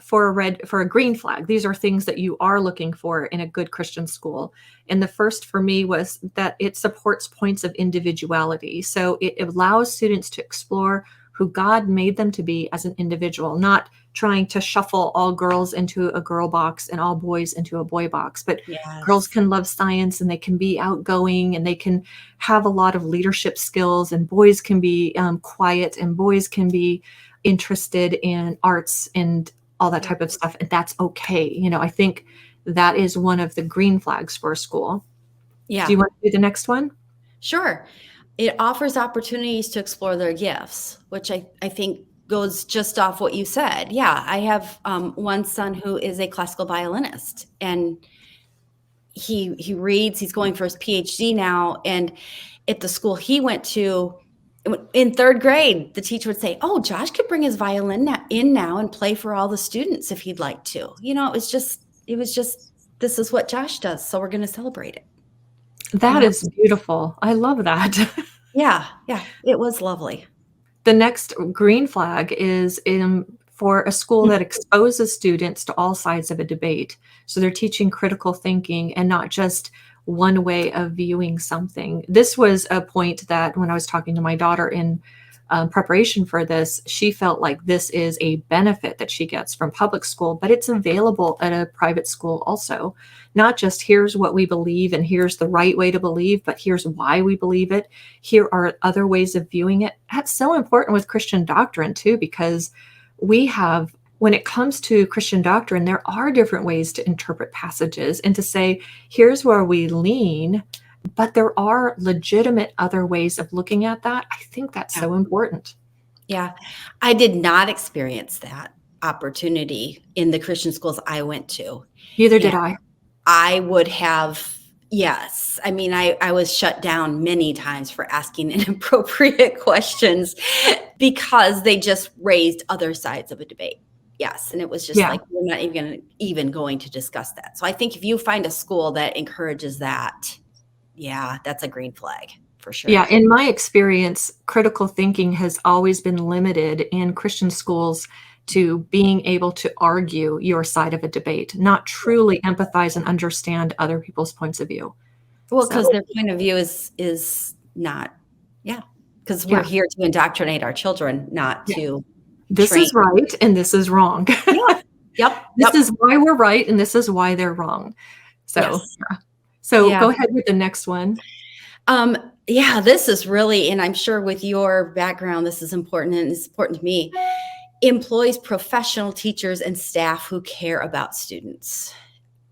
for a green flag, these are things that you are looking for in a good Christian school. And the first for me was that it supports points of individuality. So it allows students to explore who God made them to be as an individual, not trying to shuffle all girls into a girl box and all boys into a boy box. But girls Yes. can love science, and they can be outgoing, and they can have a lot of leadership skills, and boys can be quiet, and boys can be interested in arts and all that type of Yes. stuff. And that's okay. I think that is one of the green flags for a school. Do Yeah, you want to do the next one? sure. It offers opportunities to explore their gifts, which I think goes just off what you said. Yeah, I have one son who is a classical violinist, and he reads. He's going for his PhD now, and at the school he went to, in third grade, the teacher would say, "Oh, Josh could bring his violin in now and play for all the students if he'd like to." It was just this is what Josh does, so we're going to celebrate it. That is beautiful. I love that. Yeah, yeah, it was lovely. The next green flag is for a school that exposes students to all sides of a debate. So they're teaching critical thinking and not just one way of viewing something. This was a point that when I was talking to my daughter in preparation for this, she felt like this is a benefit that she gets from public school, but it's available at a private school also. Not just here's what we believe and here's the right way to believe, but here's why we believe it. Here are other ways of viewing it. That's so important with Christian doctrine too, because when it comes to Christian doctrine, there are different ways to interpret passages and to say, here's where we lean, but there are legitimate other ways of looking at that. I think that's Yeah. so important. Yeah. I did not experience that opportunity in the Christian schools I went to. Neither And did I. I would have, yes. I mean, I was shut down many times for asking inappropriate questions because they just raised other sides of a debate. Yes. And it was just Yeah. like, we're not even going to discuss that. So I think if you find a school that encourages that, yeah, that's a green flag for sure. Yeah, in my experience, critical thinking has always been limited in Christian schools to being able to argue your side of a debate, not truly empathize and understand other people's points of view. Well, because So, their point of view is not, yeah, because we're yeah, here to indoctrinate our children, not yeah. to This train. is right and this is wrong. Yeah. Yep. This Yep. is why we're right and this is why they're wrong. So, Yes. yeah. So Yeah. go ahead with the next one. Um, yeah, this is really, and I'm sure with your background, this is important and it's important to me. Employs professional teachers and staff who care about students.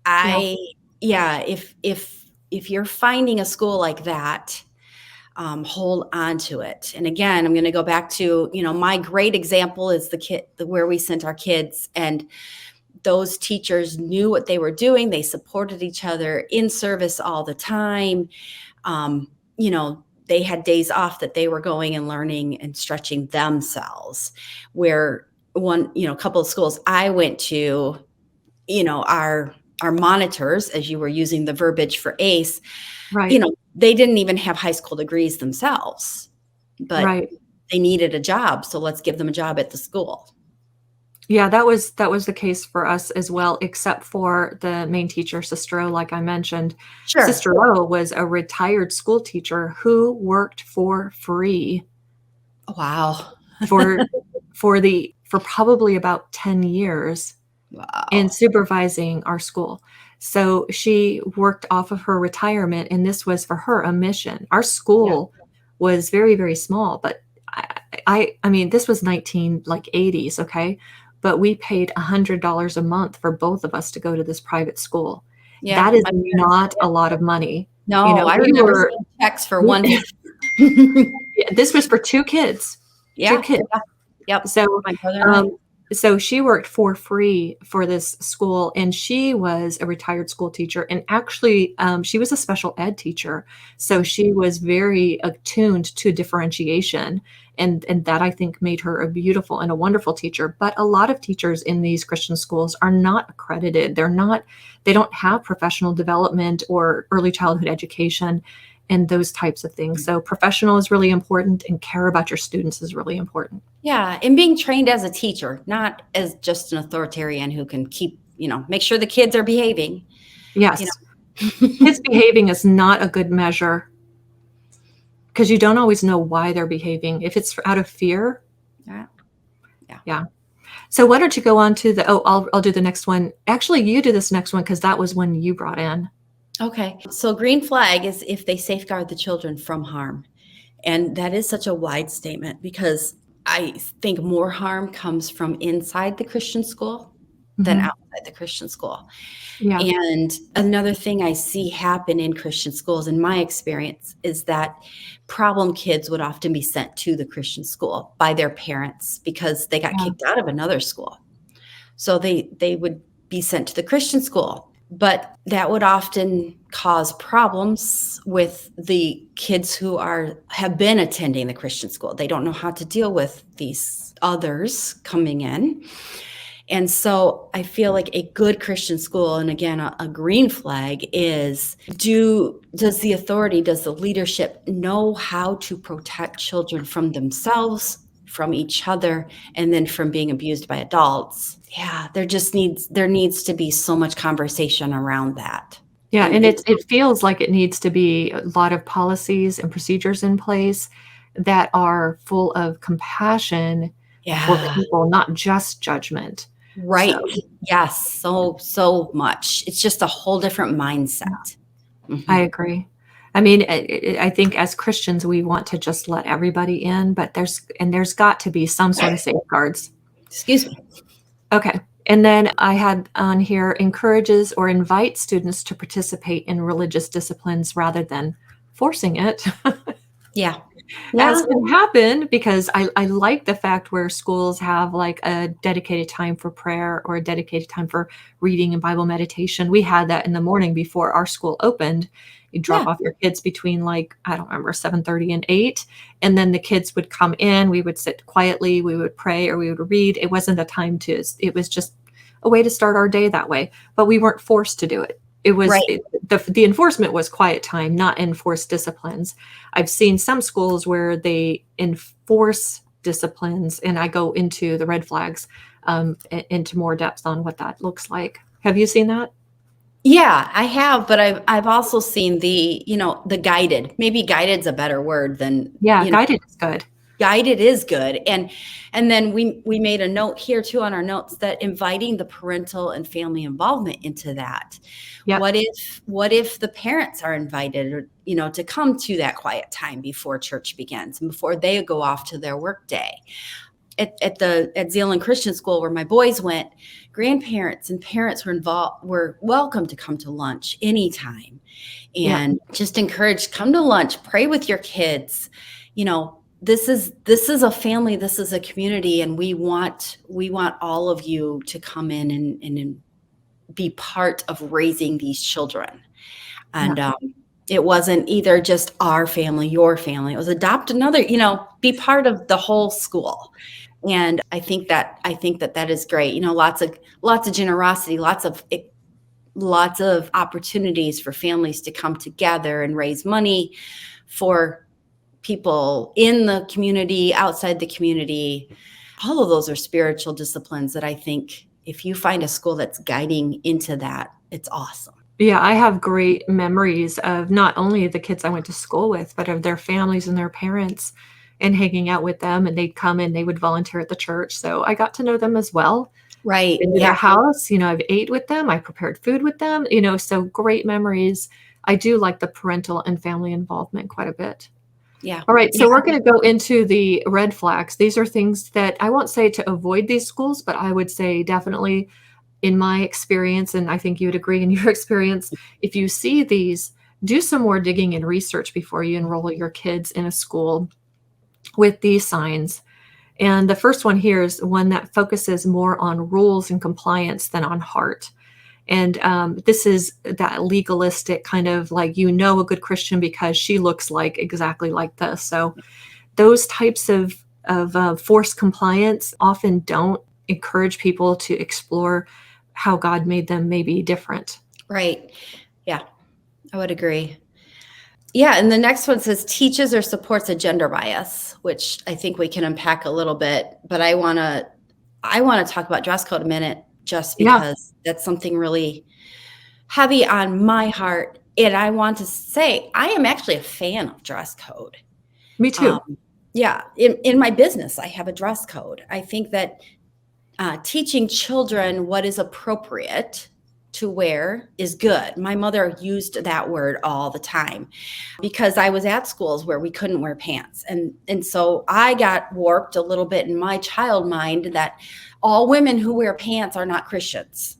Yeah, Yeah, if you're finding a school like that, hold on to it. And again, I'm going to go back to, my great example is where we sent our kids, and those teachers knew what they were doing. They supported each other in service all the time. Um, they had days off that they were going and learning and stretching themselves. Where a couple of schools I went to, our monitors, as you were using the verbiage for ACE, right, they didn't even have high school degrees themselves, but right. they needed a job. So let's give them a job at the school. Yeah, that was the case for us as well, except for the main teacher, Sister O, like I mentioned. Sure. Sister O was a retired school teacher who worked for free Wow. for for probably about 10 years in Wow. supervising our school. So she worked off of her retirement, and this was for her a mission. Our Yeah. school was very, very small, but I mean, this was 80s, okay? But we paid $100 a month for both of us to go to this private school. Yeah. That is My parents not did a it. lot of money. No, I We remember were, seeing checks for we, one. yeah, this was for two kids, two Yeah. kids. Yeah. Yep. So, My brother and I. um, so she worked for free for this school, and she was a retired school teacher. And actually, she was a special ed teacher, so she was very attuned to differentiation, and that I think made her a beautiful and a wonderful teacher. But a lot of teachers in these Christian schools are not accredited. They don't have professional development or early childhood education and those types of things. So professional is really important, and care about your students is really important. Yeah. And being trained as a teacher, not as just an authoritarian who can make sure the kids are behaving. You Yes. know. Kids behaving is not a good measure because you don't always know why they're behaving. If it's out of fear, Yeah. Yeah. yeah. So why don't you go on to I'll do the next one. Actually, you do this next one because that was one you brought in. Okay. So green flag is if they safeguard the children from harm. And that is such a wide statement because I think more harm comes from inside the Christian school than Mhm. outside the Christian school. Yeah, And another thing I see happen in Christian schools, in my experience, is that problem kids would often be sent to the Christian school by their parents because they got yeah, kicked out of another school. So they would be sent to the Christian school. But that would often cause problems with the kids who have been attending the Christian school. They don't know how to deal with these others coming in. And so I feel like a good Christian school, and again, a green flag is, does the leadership know how to protect children from themselves, from each other, and then from being abused by adults? Yeah, there needs to be so much conversation around that. yeah. And And it feels like it needs to be a lot of policies and procedures in place that are full of compassion for yeah, people, not just judgment. So right. Yes, so much. It's just a whole different mindset. I Mhm. agree. I mean, I think as Christians, we want to just let everybody in, but there's got to be some sort of safeguards. Excuse me. Okay. And then I had on here encourages or invites students to participate in religious disciplines rather than forcing it. Yeah. As Yeah. can happen, because I like the fact where schools have like a dedicated time for prayer or a dedicated time for reading and Bible meditation. We had that in the morning before our school opened. You drop Yeah. off your kids between like, I don't remember, 7:30 and 8. And then the kids would come in, we would sit quietly, we would pray or we would read. It wasn't a time to, it was just a way to start our day that way. But we weren't forced to do it. It was Right. the enforcement was quiet time, not enforced disciplines. I've seen some schools where they enforce disciplines, and I go into the red flags, into more depth on what that looks like. Have you seen that? Yeah, I have, but I've also seen the guided. Maybe guided's a better word than, Yeah, guided is good. guided is good. And then we made a note here too on our notes that inviting the parental and family involvement into that. Yep. What if the parents are invited, or to come to that quiet time before church begins and before they go off to their work day? At Zeeland Christian School where my boys went, grandparents and parents were welcome to come to lunch anytime, Yep. and just encouraged, come to lunch, pray with your kids. This is a family, this is a community, and we want all of you to come in and be part of raising these children. And Yeah. it wasn't either just our family, your family. It was adopt another, be part of the whole school. And I think that is great. Lots of generosity, lots of opportunities for families to come together and raise money for people in the community, outside the community. All of those are spiritual disciplines that I think if you find a school that's guiding into that, it's awesome. Yeah, I have great memories of not only the kids I went to school with, but of their families and their parents and hanging out with them. And they'd come and they would volunteer at the church. So I got to know them as well. Right. Been to Yeah. their house, I've ate with them, I prepared food with them, so great memories. I do like the parental and family involvement quite a bit. Yeah. All right, Yeah. so we're going to go into the red flags. These are things that I won't say to avoid these schools, but I would say definitely in my experience, and I think you would agree in your experience, if you see these, do some more digging and research before you enroll your kids in a school with these signs. And the first one here is one that focuses more on rules and compliance than on heart. And this is that legalistic kind of like, a good Christian because she looks like exactly like this. So those types of forced compliance often don't encourage people to explore how God made them maybe different. Right. Yeah. I would agree. Yeah. And the next one says teaches or supports a gender bias, which I think we can unpack a little bit, but I want to talk about dress code a minute, just Yeah, because that's something really heavy on my heart. And I want to say I am actually a fan of dress code. me Um, too. yeah, in my business, I have a dress code. I think that teaching children what is appropriate to wear is good. My mother used that word all the time because I was at schools where we couldn't wear pants. And so I got warped a little bit in my child mind that all women who wear pants are not Christians.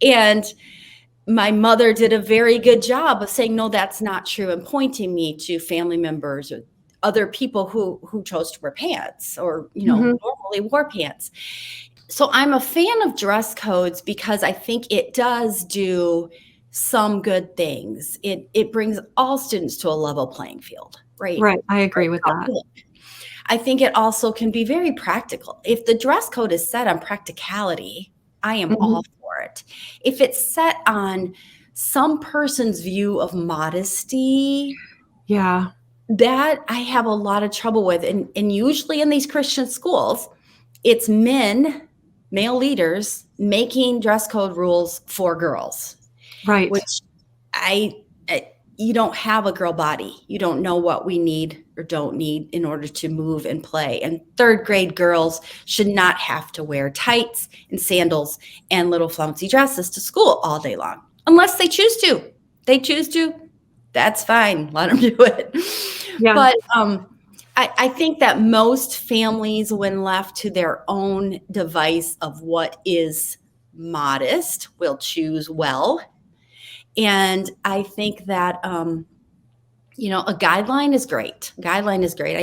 And my mother did a very good job of saying, no, that's not true, and pointing me to family members or other people who chose to wear pants or, Hmm. normally wore pants. So I'm a fan of dress codes because I think it does do some good things. It brings all students to a level playing field, right? Right. I agree with How that. we look. I think it also can be very practical. If the dress code is set on practicality, I am Hmm. all for it. If it's set on some person's view of modesty, Yeah. that I have a lot of trouble with. And usually in these Christian schools, it's male leaders, making dress code rules for girls, Right. which you don't have a girl body. You don't know what we need or don't need in order to move and play. And third grade girls should not have to wear tights and sandals and little flouncy dresses to school all day long, unless they choose to. They choose to, that's fine. Let them do it. Yeah. But I think that most families, when left to their own device of what is modest, will choose well. And I think that A guideline is great. Guideline is great.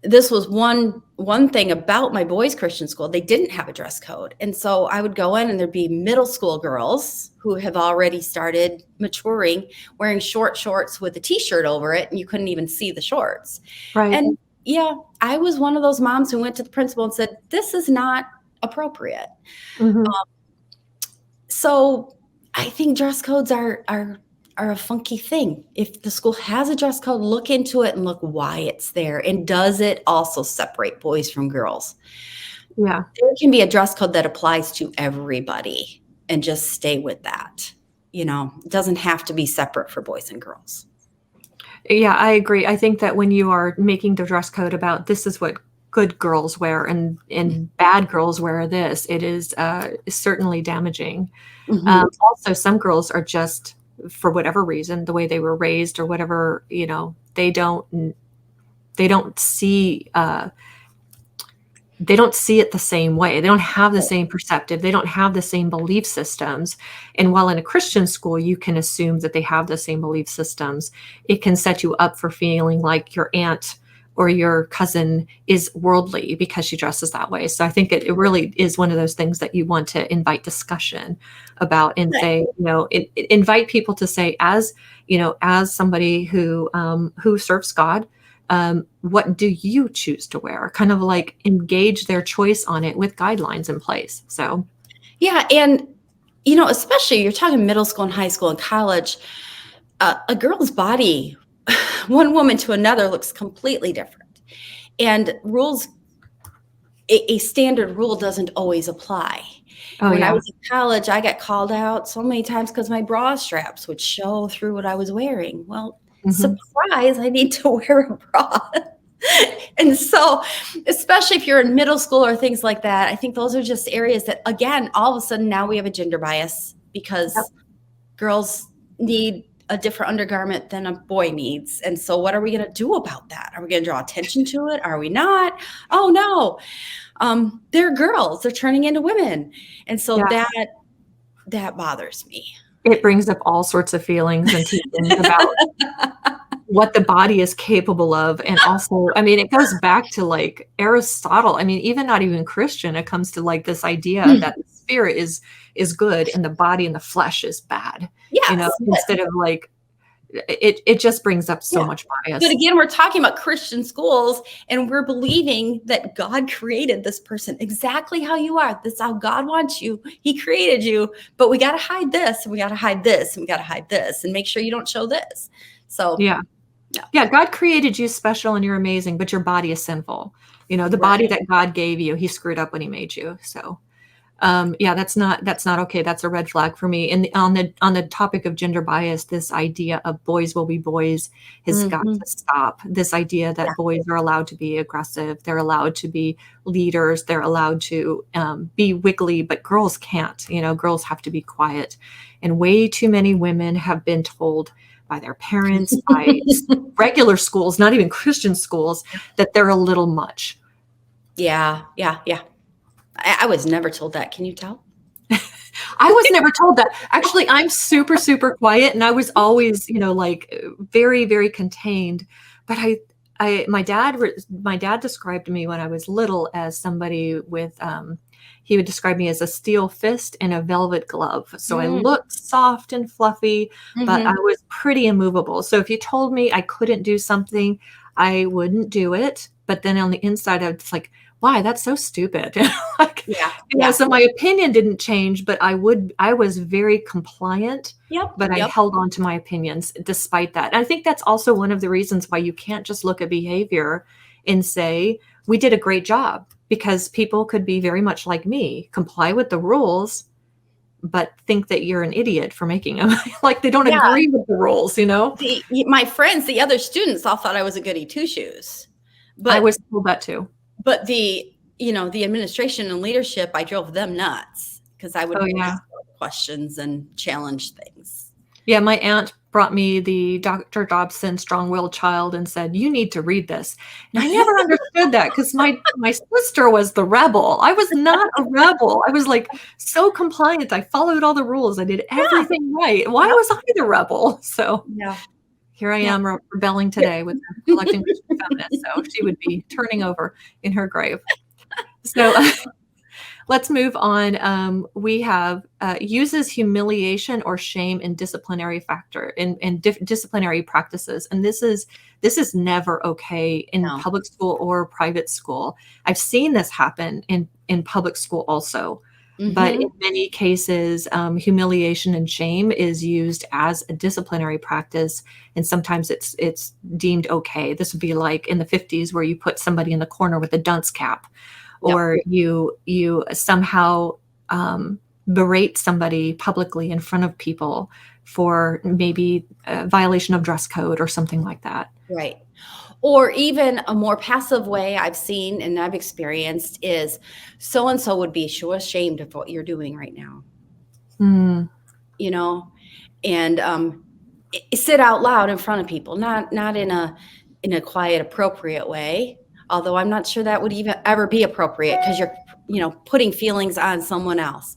This was one thing about my boys' Christian school. They didn't have a dress code. And so I would go in and there'd be middle school girls who have already started maturing, wearing short shorts with a t-shirt over it, and you couldn't even see the shorts. Right. And yeah, I was one of those moms who went to the principal and said, this is not appropriate. Mhm. So I think dress codes are a funky thing. If the school has a dress code, look into it and look why it's there. And does it also separate boys from girls? Yeah. There can be a dress code that applies to everybody and just stay with that. It doesn't have to be separate for boys and girls. Yeah, I agree. I think that when you are making the dress code about this is what good girls wear and bad girls wear this, it is certainly damaging. Mhm. Also, some girls are just, for whatever reason, the way they were raised or whatever, they don't see it the same way. They don't have the same perspective. They don't have the same belief systems. And while in a Christian school, you can assume that they have the same belief systems, it can set you up for feeling like your aunt or your cousin is worldly because she dresses that way. So I think it really is one of those things that you want to invite discussion about and say, invite people to say, as somebody who serves God, what do you choose to wear? Kind of like engage their choice on it with guidelines in place. So, Yeah. And, especially you're talking middle school and high school and college, a girl's body, one woman to another, looks completely different. And a standard rule doesn't always apply. oh When I yeah. was in college, I got called out so many times because my bra straps would show through what I was wearing. Well, Mhm. surprise, I need to wear a bra. And so, especially if you're in middle school or things like that, I think those are just areas that, again, all of a sudden now we have a gender bias Yep. because girls need a different undergarment than a boy needs. And so what are we going to do about that? Are we going to draw attention to it? Are we not? Oh no. They're girls, they're turning into women. And so Yeah. that bothers me. It brings up all sorts of feelings and teachings about what the body is capable of. And also, I mean, it goes back to like Aristotle. I mean, even not even Christian, it comes to like this idea that the spirit is good and the body and the flesh is bad, Yes. instead of like it just brings up so Yeah. much But bias. again, we're talking about Christian schools and we're believing that God created this person exactly how you are. That's how God wants you. He created you, but we got to hide this and we got to hide this and we got to hide this and make sure you don't show this. So, Yeah. no. Yeah, God created you special and you're amazing, but your body is sinful. The Right. body that God gave you, he screwed up when he made you. So yeah, that's not okay. That's a red flag for me. And on the topic of gender bias, this idea of boys will be boys has got Mhm. to stop. This idea Yeah. that boys are allowed to be aggressive, they're allowed to be leaders, they're allowed to be wiggly, but girls can't. Girls have to be quiet. And way too many women have been told by their parents, by regular schools, not even Christian schools, that they're a little much. Yeah. Yeah. Yeah. I was never told that. Can you tell? I was never told that. Actually, I'm super, super quiet, and I was always, like very, very contained. But my dad described me when I was little as somebody with, he would describe me as a steel fist and a velvet glove. So I Mm. looked soft and fluffy, but I Mhm. was pretty immovable. So if you told me I couldn't do something, I wouldn't do it. But then on the inside, I was like, why? That's so stupid. Like, Yeah. Yeah. so my opinion didn't change, but I was very compliant, Yep. but I Yep. held on to my opinions despite that. And I think that's also one of the reasons why you can't just look at behavior and say, we did a great job, because people could be very much like me, comply with the rules, but think that you're an idiot for making them. Like they don't Yeah. agree with the rules. My friends, the other students all thought I was a goody two shoes, I but was told that too. But the administration and leadership, I drove them nuts because I would Oh yeah. ask questions and challenge things. Yeah, my aunt brought me the Dr. Dobson Strong-Willed Child and said, "You need to read this." And I never understood that because my sister was the rebel. I was not a rebel. I was like so compliant. I followed all the rules. I did Yeah. everything right. Why Yep. was I the rebel? So Yeah. Here I Yeah. am rebelling today with the Reluctant Christian Feminist. So she would be turning over in her grave. So let's move on. We have uses humiliation or shame in disciplinary disciplinary practices, and this is never okay in No. public school or private school. I've seen this happen in public school also, but in many cases, humiliation and shame is used as a disciplinary practice, and sometimes it's deemed okay. This would be like in the 50s where you put somebody in the corner with a dunce cap, Yep. or you somehow berate somebody publicly in front of people for maybe a violation of dress code or something like that. Right. Or even a more passive way I've seen and I've experienced is so and so would be so ashamed of what you're doing right now, Mm, you know, and sit out loud in front of people, not in a quiet, appropriate way. Although I'm not sure that would even ever be appropriate because you're, putting feelings on someone else.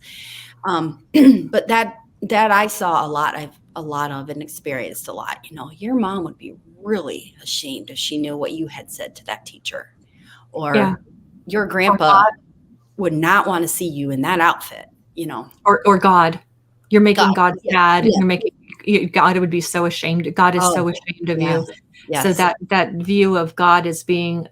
But that I saw a lot of and experienced a lot. Your mom would be really ashamed if she knew what you had said to that teacher, or yeah. your grandpa would not want to see you in that outfit. Or God, you're making God Yeah. sad. Yeah. You're making God would be so ashamed. God is so Oh, ashamed of yes. you. Yes. So that view of God as being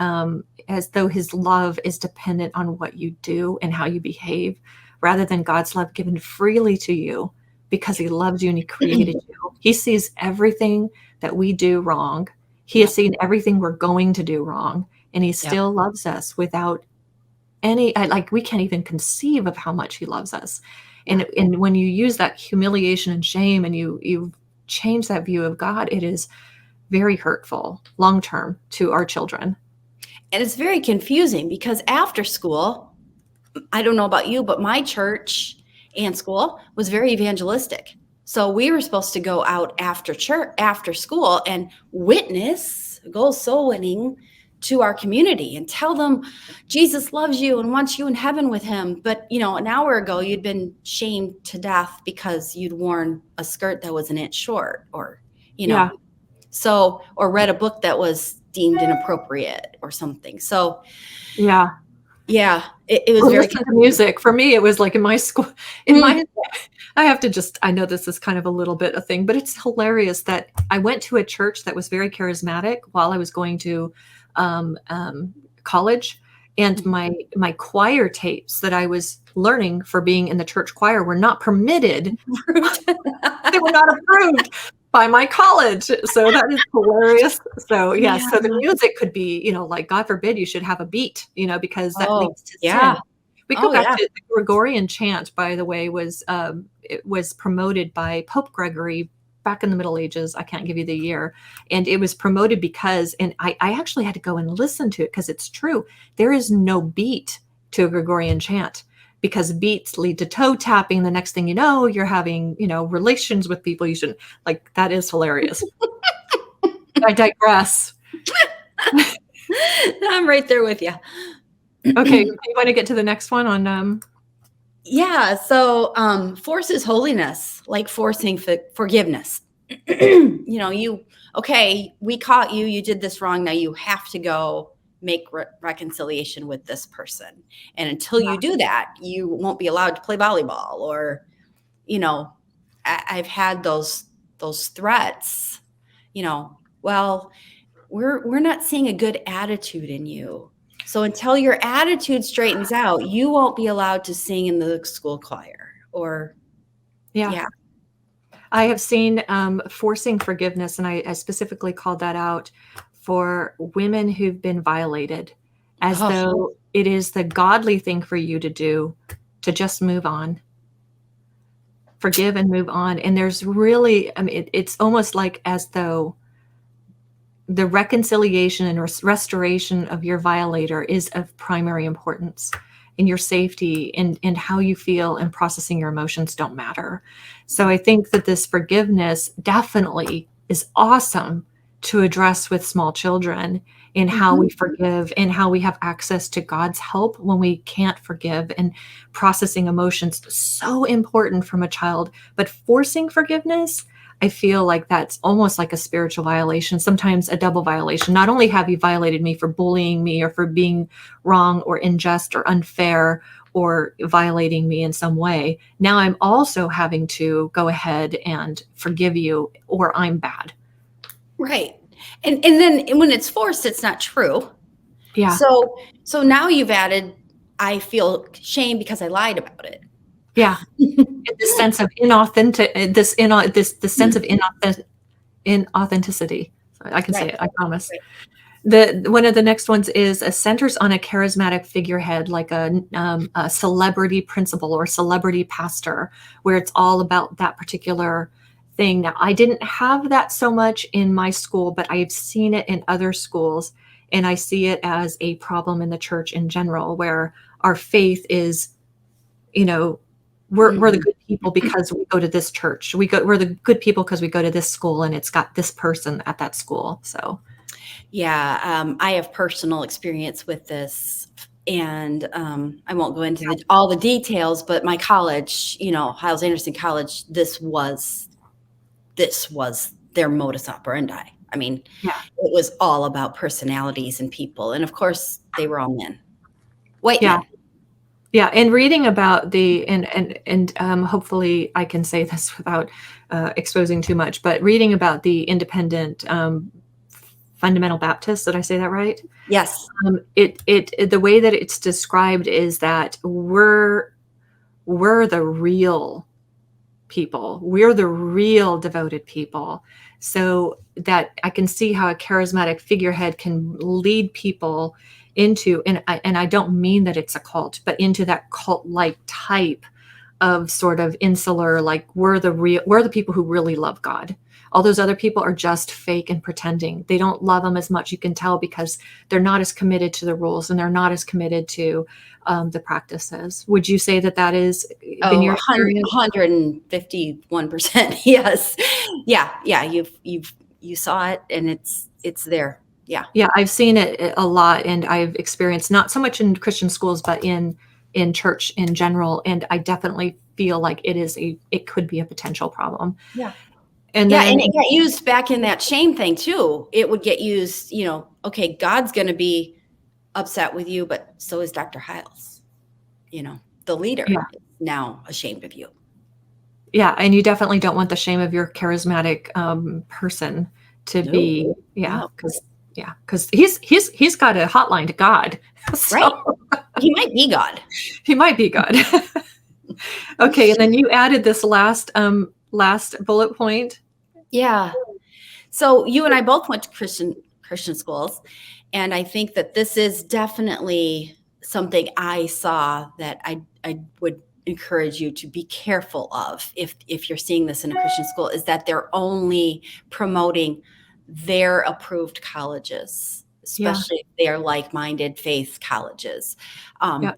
as though his love is dependent on what you do and how you behave, rather than God's love given freely to you because he loves you and he created you. He sees everything that we do wrong. He has seen everything we're going to do wrong, and he still loves us without any, like, we can't even conceive of how much he loves us. And when you use that humiliation and shame and you change that view of God, it is very hurtful long term to our children. And it's very confusing because after school, I don't know about you, but my church and school was very evangelistic. So we were supposed to go out after church, after school, and witness, go soul winning to our community and tell them Jesus loves you and wants you in heaven with him. But, an hour ago, you'd been shamed to death because you'd worn a skirt that was an inch short, or, Yeah. so, or read a book that was deemed inappropriate or something. So, Yeah. yeah, it was Or very listen to music. For me, it was like in my school, I have to I know this is kind of a little bit a thing, but it's hilarious that I went to a church that was very charismatic while I was going to college. And my choir tapes that I was learning for being in the church choir were not permitted. They were not approved by my college. So that is hilarious. So yeah, so the music could be, like, God forbid you should have a beat, because that leads to sin. We go back to the Gregorian chant, by the way, it was promoted by Pope Gregory back in the Middle Ages. I can't give you the year. And it was promoted because, and I actually had to go and listen to it because it's true. There is no beat to a Gregorian chant, because beats lead to toe tapping. The next thing you know, you're having, relations with people you shouldn't. Like, that is hilarious. I digress. I'm right there with you. Okay, you want to get to the next one on Yeah, so forces holiness, like forcing forgiveness. We caught you, you did this wrong, now you have to go make reconciliation with this person. And until you do that, you won't be allowed to play volleyball. Or, I've had those threats, well, we're not seeing a good attitude in you. So until your attitude straightens out, you won't be allowed to sing in the school choir. Or yeah. I have seen forcing forgiveness, and I specifically called that out for women who've been violated, as though it is the godly thing for you to do, to just move on, forgive and move on. And there's really, it's almost like as though the reconciliation and restoration of your violator is of primary importance, and your safety and how you feel and processing your emotions don't matter. So I think that this forgiveness definitely is awesome to address with small children, in how we forgive and how we have access to God's help when we can't forgive, and processing emotions so important from a child. But forcing forgiveness, I feel like that's almost like a spiritual violation, sometimes a double violation. Not only have you violated me for bullying me or for being wrong or unjust or unfair or violating me in some way, now I'm also having to go ahead and forgive you, or I'm bad. Right. And then when it's forced, it's not true. Yeah. So now you've added, I feel shame because I lied about it. Yeah. This sense of inauthentic, this sense of inauthenticity. I can say Right. it, I promise. Right. One of the next ones is a centers on a charismatic figurehead, like a celebrity principal or celebrity pastor, where it's all about that particular thing. Now, I didn't have that so much in my school, but I've seen it in other schools, and I see it as a problem in the church in general, where our faith is, you know, we're the Mhm. good people because we go to this church. We're the good people because we go to this school, and it's got this person at that school. So Yeah, I have personal experience with this, and I won't go into all the details. But my college, Hiles Anderson College, this was their modus operandi. I mean, yeah. it was all about personalities and people, and of course, they were all men, white Yeah. men. Yeah, and reading about hopefully I can say this without exposing too much, but reading about the independent fundamental Baptists, did I say that right? Yes. The way that it's described is that we're the real people. We're the real devoted people. So that I can see how a charismatic figurehead can lead people into, and I don't mean that it's a cult, but into that cult-like type of sort of insular, like we're the people who really love God. All those other people are just fake and pretending. They don't love him as much. You can tell because they're not as committed to the rules and they're not as committed to the practices. Would you say that that has been Oh, your experience? 151%. Yes. Yeah. Yeah. You saw it, and it's there. Yeah. Yeah, I've seen it a lot, and I've experienced not so much in Christian schools, but in church in general. And I definitely feel like it could be a potential problem. Yeah. And Yeah, and then it got used back in that shame thing too. It would get used, okay, God's going to be upset with you, but so is Dr. Hiles. The leader yeah, is now ashamed of you. yeah, and you definitely don't want the shame of your charismatic person to No, be, no. because he's got a hotline to God, Right. so He might be God. he might be God. Okay, and then you added this last bullet point. Yeah. So you and I both went to Christian schools, and I think that this is definitely something I saw that I would encourage you to be careful of if you're seeing this in a Christian school, is that they're only promoting their approved colleges, Yeah, especially if they are like-minded faith colleges. yeah,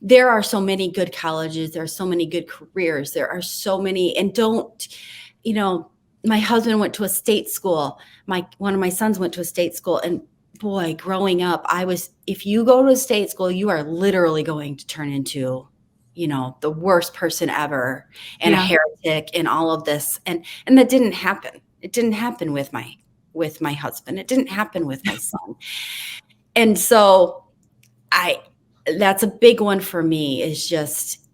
There are so many good colleges, there are so many good careers, there are so many, and don't, you know, my husband went to a state school. One of my sons went to a state school, and boy, growing up, if you go to a state school, you are literally going to turn into, the worst person ever and a yeah, heretic and all of this. And that didn't happen. It didn't happen with my husband. It didn't happen with my son. And so I that's a big one for me, is just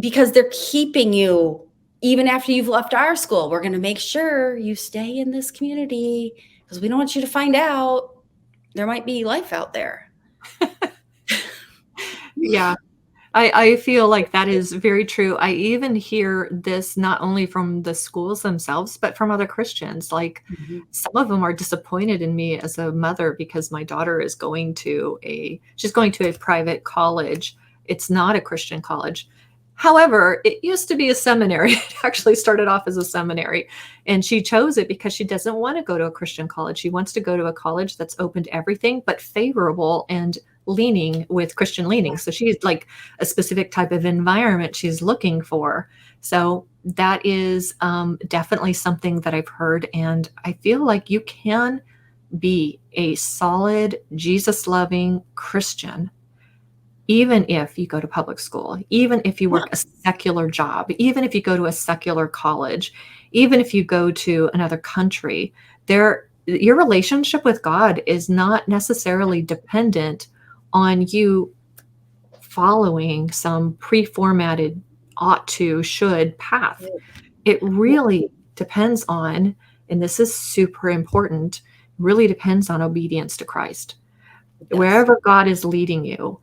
because they're keeping you even after you've left our school. We're going to make sure you stay in this community because we don't want you to find out there might be life out there. yeah. I feel like that is very true. I even hear this not only from the schools themselves, but from other Christians. Like Mhm. some of them are disappointed in me as a mother because my daughter is she's going to a private college. It's not a Christian college. However, it used to be a seminary. It actually started off as a seminary, and she chose it because she doesn't want to go to a Christian college. She wants to go to a college that's open to everything, but favorable and leaning with Christian leaning. So she's like a specific type of environment she's looking for. So that is definitely something that I've heard. And I feel like you can be a solid, Jesus loving Christian even if you go to public school, even if you Yeah. work a secular job, even if you go to a secular college, even if you go to another country, your relationship with God is not necessarily dependent on you following some pre-formatted ought to, should path. It Yeah, really depends on, and this is super important, really depends on obedience to Christ. it does. Wherever God is leading you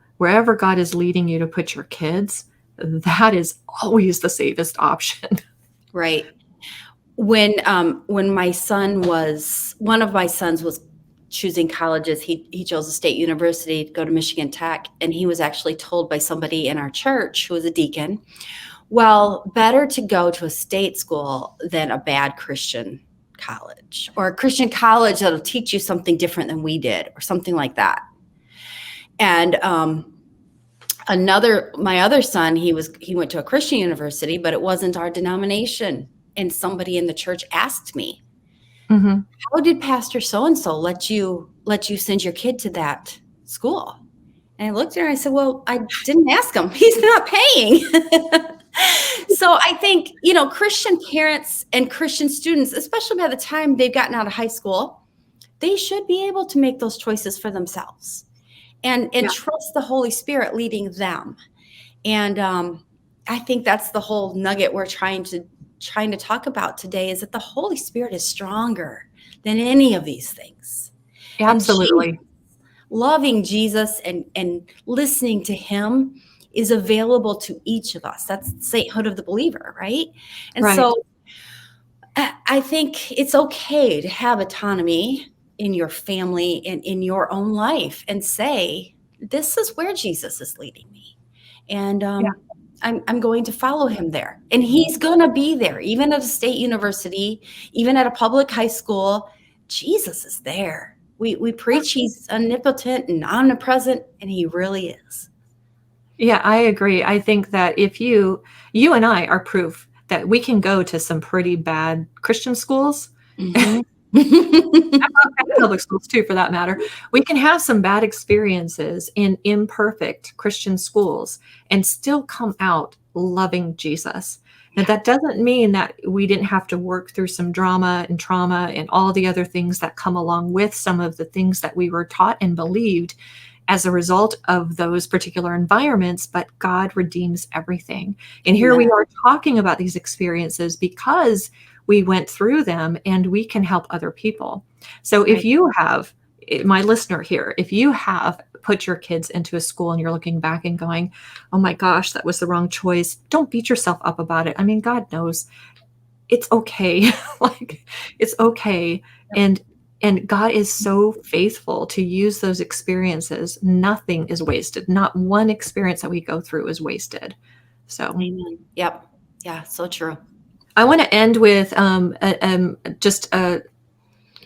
to put your kids, that is always the safest option. Right. When my son was one of my sons was choosing colleges, he chose a state university to go to Michigan Tech, and he was actually told by somebody in our church who was a deacon, well, better to go to a state school than a bad Christian college, or a Christian college that'll teach you something different than we did, or something like that. And my other son, he went to a Christian university, but it wasn't our denomination. And somebody in the church asked me, Mhm. how did Pastor so and so let you send your kid to that school? And I looked at her and I said, well, I didn't ask him. He's not paying. So I think, Christian parents and Christian students, especially by the time they've gotten out of high school, they should be able to make those choices for themselves and Yeah, trust the Holy Spirit leading them. And I think that's the whole nugget we're trying to talk about today, is that the Holy Spirit is stronger than any of these things. And absolutely. loving Jesus and listening to him is available to each of us. That's sainthood of the believer, right? And Right. so I think it's okay to have autonomy in your family and in your own life and say, this is where Jesus is leading me. And Yeah. I'm going to follow him there. And he's going to be there, even at a state university, even at a public high school. Jesus is there. We preach he's omnipotent and omnipresent, and he really is. Yeah, I agree. I think that if you and I are proof that we can go to some pretty bad Christian schools, Mhm. and public schools too, for that matter. We can have some bad experiences in imperfect Christian schools and still come out loving Jesus. Now, Yeah, that doesn't mean that we didn't have to work through some drama and trauma and all the other things that come along with some of the things that we were taught and believed as a result of those particular environments, but God redeems everything. And here amen. we are talking about these experiences because we went through them and we can help other people. So if Right. you have, my listener here, if you have put your kids into a school and you're looking back and going, oh my gosh, that was the wrong choice, don't beat yourself up about it. I mean, God knows it's okay. Like, it's okay. And God is so faithful to use those experiences. Nothing is wasted. Not one experience that we go through is wasted. So Amen. Yep. Yeah, so true. I want to end with just a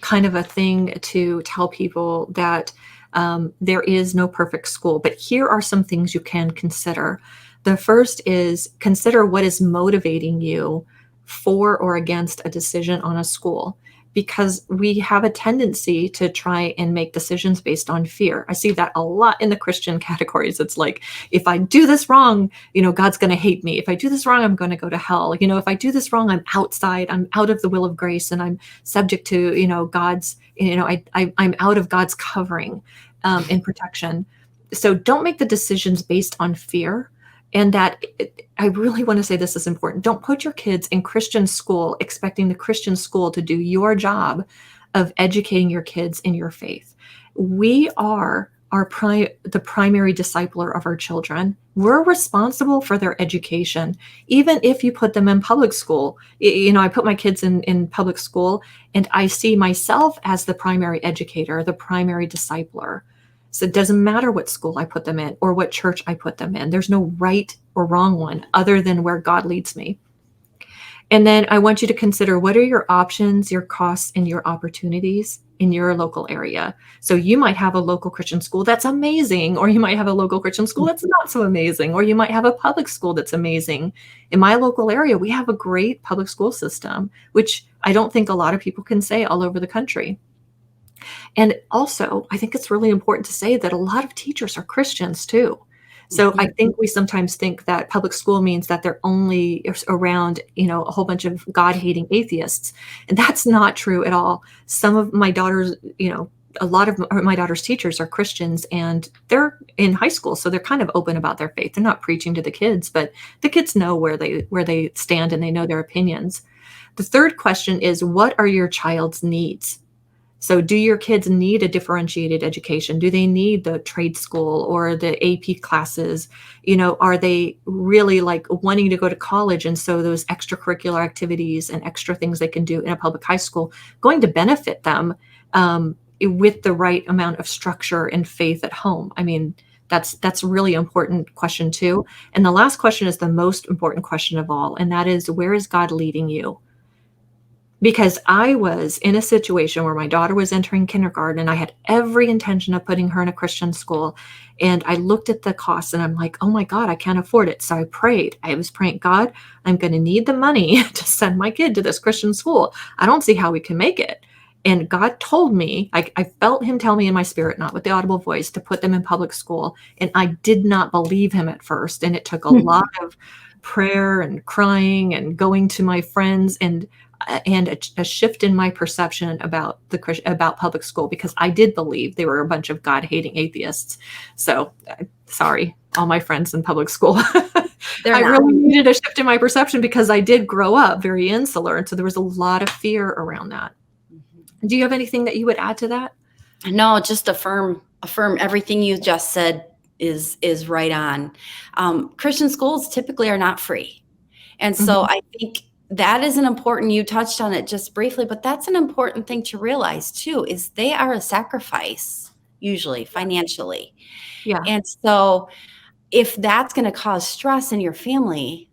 kind of a thing to tell people that there is no perfect school, but here are some things you can consider. The first is consider what is motivating you for or against a decision on a school, because we have a tendency to try and make decisions based on fear. I see that a lot in the Christian categories. It's like, if I do this wrong, God's going to hate me. If I do this wrong, I'm going to go to hell. If I do this wrong, I'm out of the will of grace, and I'm subject to God's, I'm out of God's covering and protection. So don't make the decisions based on fear. And that, I really want to say this is important. Don't put your kids in Christian school expecting the Christian school to do your job of educating your kids in your faith. We are the primary discipler of our children. We're responsible for their education, even if you put them in public school. I put my kids in public school, and I see myself as the primary educator, the primary discipler. So it doesn't matter what school I put them in or what church I put them in. There's no right or wrong one other than where God leads me. And then I want you to consider, what are your options, your costs, and your opportunities in your local area. So you might have a local Christian school that's amazing, or you might have a local Christian school that's not so amazing, or you might have a public school that's amazing. In my local area, we have a great public school system, which I don't think a lot of people can say all over the country. And also, I think it's really important to say that a lot of teachers are Christians too. So I Mhm. think we sometimes think that public school means that they're only around, a whole bunch of God-hating atheists, and that's not true at all. Some of my daughters, a lot of my daughter's teachers are Christians, and they're in high school, so they're kind of open about their faith. They're not preaching to the kids, but the kids know where they stand, and they know their opinions. The third question is, what are your child's needs? So do your kids need a differentiated education? Do they need the trade school or the AP classes? Are they really like wanting to go to college? And so those extracurricular activities and extra things they can do in a public high school going to benefit them with the right amount of structure and faith at home? I mean, that's a really important question too. And the last question is the most important question of all, and that is, where is God leading you? Because I was in a situation where my daughter was entering kindergarten, and I had every intention of putting her in a Christian school. And I looked at the costs and I'm like, oh my God, I can't afford it. So I prayed. I was praying, God, I'm going to need the money to send my kid to this Christian school. I don't see how we can make it. And God told me, I felt him tell me in my spirit, not with the audible voice, to put them in public school. And I did not believe him at first. And it took a lot of prayer and crying and going to my friends and a shift in my perception about public school, because I did believe they were a bunch of God-hating atheists. So sorry, all my friends in public school. They're I not. really needed a shift in my perception because I did grow up very insular, and so there was a lot of fear around that. Mhm. Do you have anything that you would add to that? No, just affirm everything you just said is right on. Christian schools typically are not free. And so Mhm. I think that is an important, you touched on it just briefly, but that's an important thing to realize too, is they are a sacrifice, usually financially. Yeah. And so if that's going to cause stress in your family,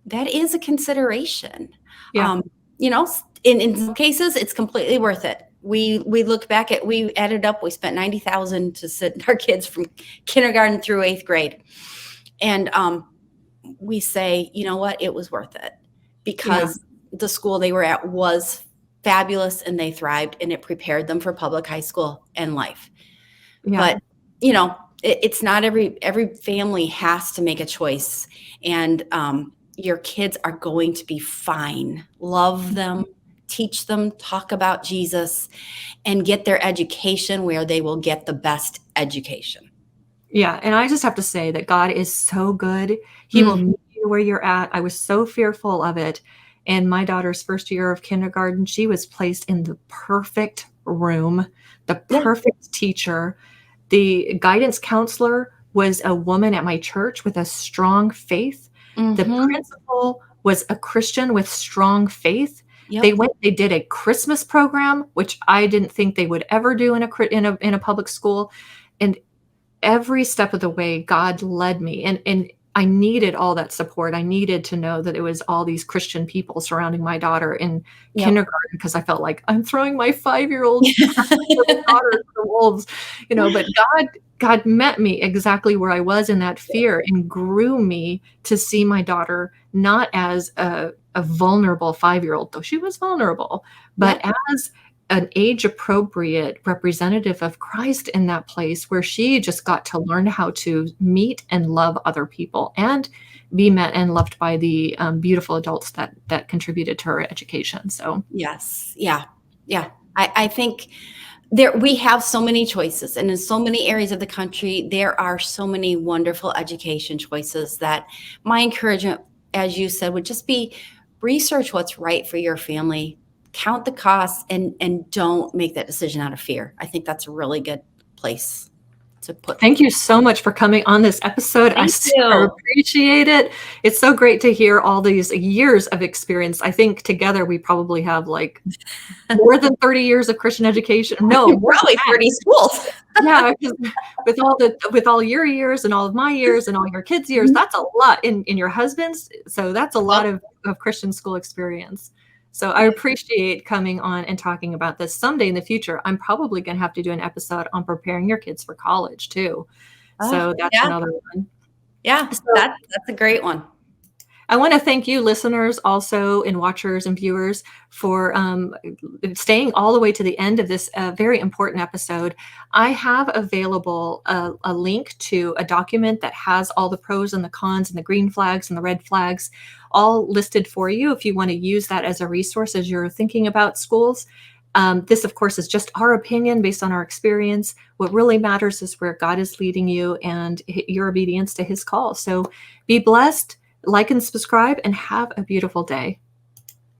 that is a consideration. Yeah. Um, in some cases, it's completely worth it. We look back at, we added up, we spent 90,000 to sit our kids from kindergarten through 8th grade. And we say, you know what, it was worth it Yeah. because the school they were at was fabulous and they thrived and it prepared them for public high school and life. Yeah. But, it's not every family has to make a choice. And your kids are going to be fine. Love them, teach them, talk about Jesus, and get their education where they will get the best education. Yeah, and I just have to say that God is so good. He will Mm, meet you where you're at. I was so fearful of it. And my daughter's first year of kindergarten, she was placed in the perfect room, the yeah. perfect teacher. The guidance counselor was a woman at my church with a strong faith. The Hmm. principal was a Christian with strong faith. Yep. They did a Christmas program, which I didn't think they would ever do in a public school. And every step of the way, God led me. And I needed all that support. I needed to know that it was all these Christian people surrounding my daughter in Yep. kindergarten, because I felt like I'm throwing my 5-year-old little daughter to the wolves, but God met me exactly where I was in that fear and grew me to see my daughter not as a vulnerable 5-year-old, though she was vulnerable, but Yep. as an age appropriate representative of Christ in that place where she just got to learn how to meet and love other people and be met and loved by the beautiful adults that contributed to her education. So Yes. Yeah. Yeah. I think there we have so many choices, and in so many areas of the country, there are so many wonderful education choices that my encouragement, as you said, would just be research what's right for your family, count the costs, and don't make that decision out of fear. I think that's a really good place to put. thank you so much for coming on this episode. I Thank super you. appreciate it. It's so great to hear all these years of experience. I think together we probably have like more than 30 years of Christian education. No, more than Probably that. 30 schools. Yeah, 'cause with all your years and all of my years and all your kids' years, Mhm. that's a lot in your husband's. So that's a Yep. lot of Christian school experience. So I appreciate coming on and talking about this. Someday in the future, I'm probably gonna have to do an episode on preparing your kids for college too. Oh, So that's yeah. another one. Yeah. So That's a great one. I want to thank you, listeners, also, and watchers and viewers, for staying all the way to the end of this very important episode. I have available a link to a document that has all the pros and the cons and the green flags and the red flags all listed for you if you want to use that as a resource as you're thinking about schools. This, of course, is just our opinion based on our experience. What really matters is where God is leading you and your obedience to his call. So be blessed, like and subscribe, and have a beautiful day.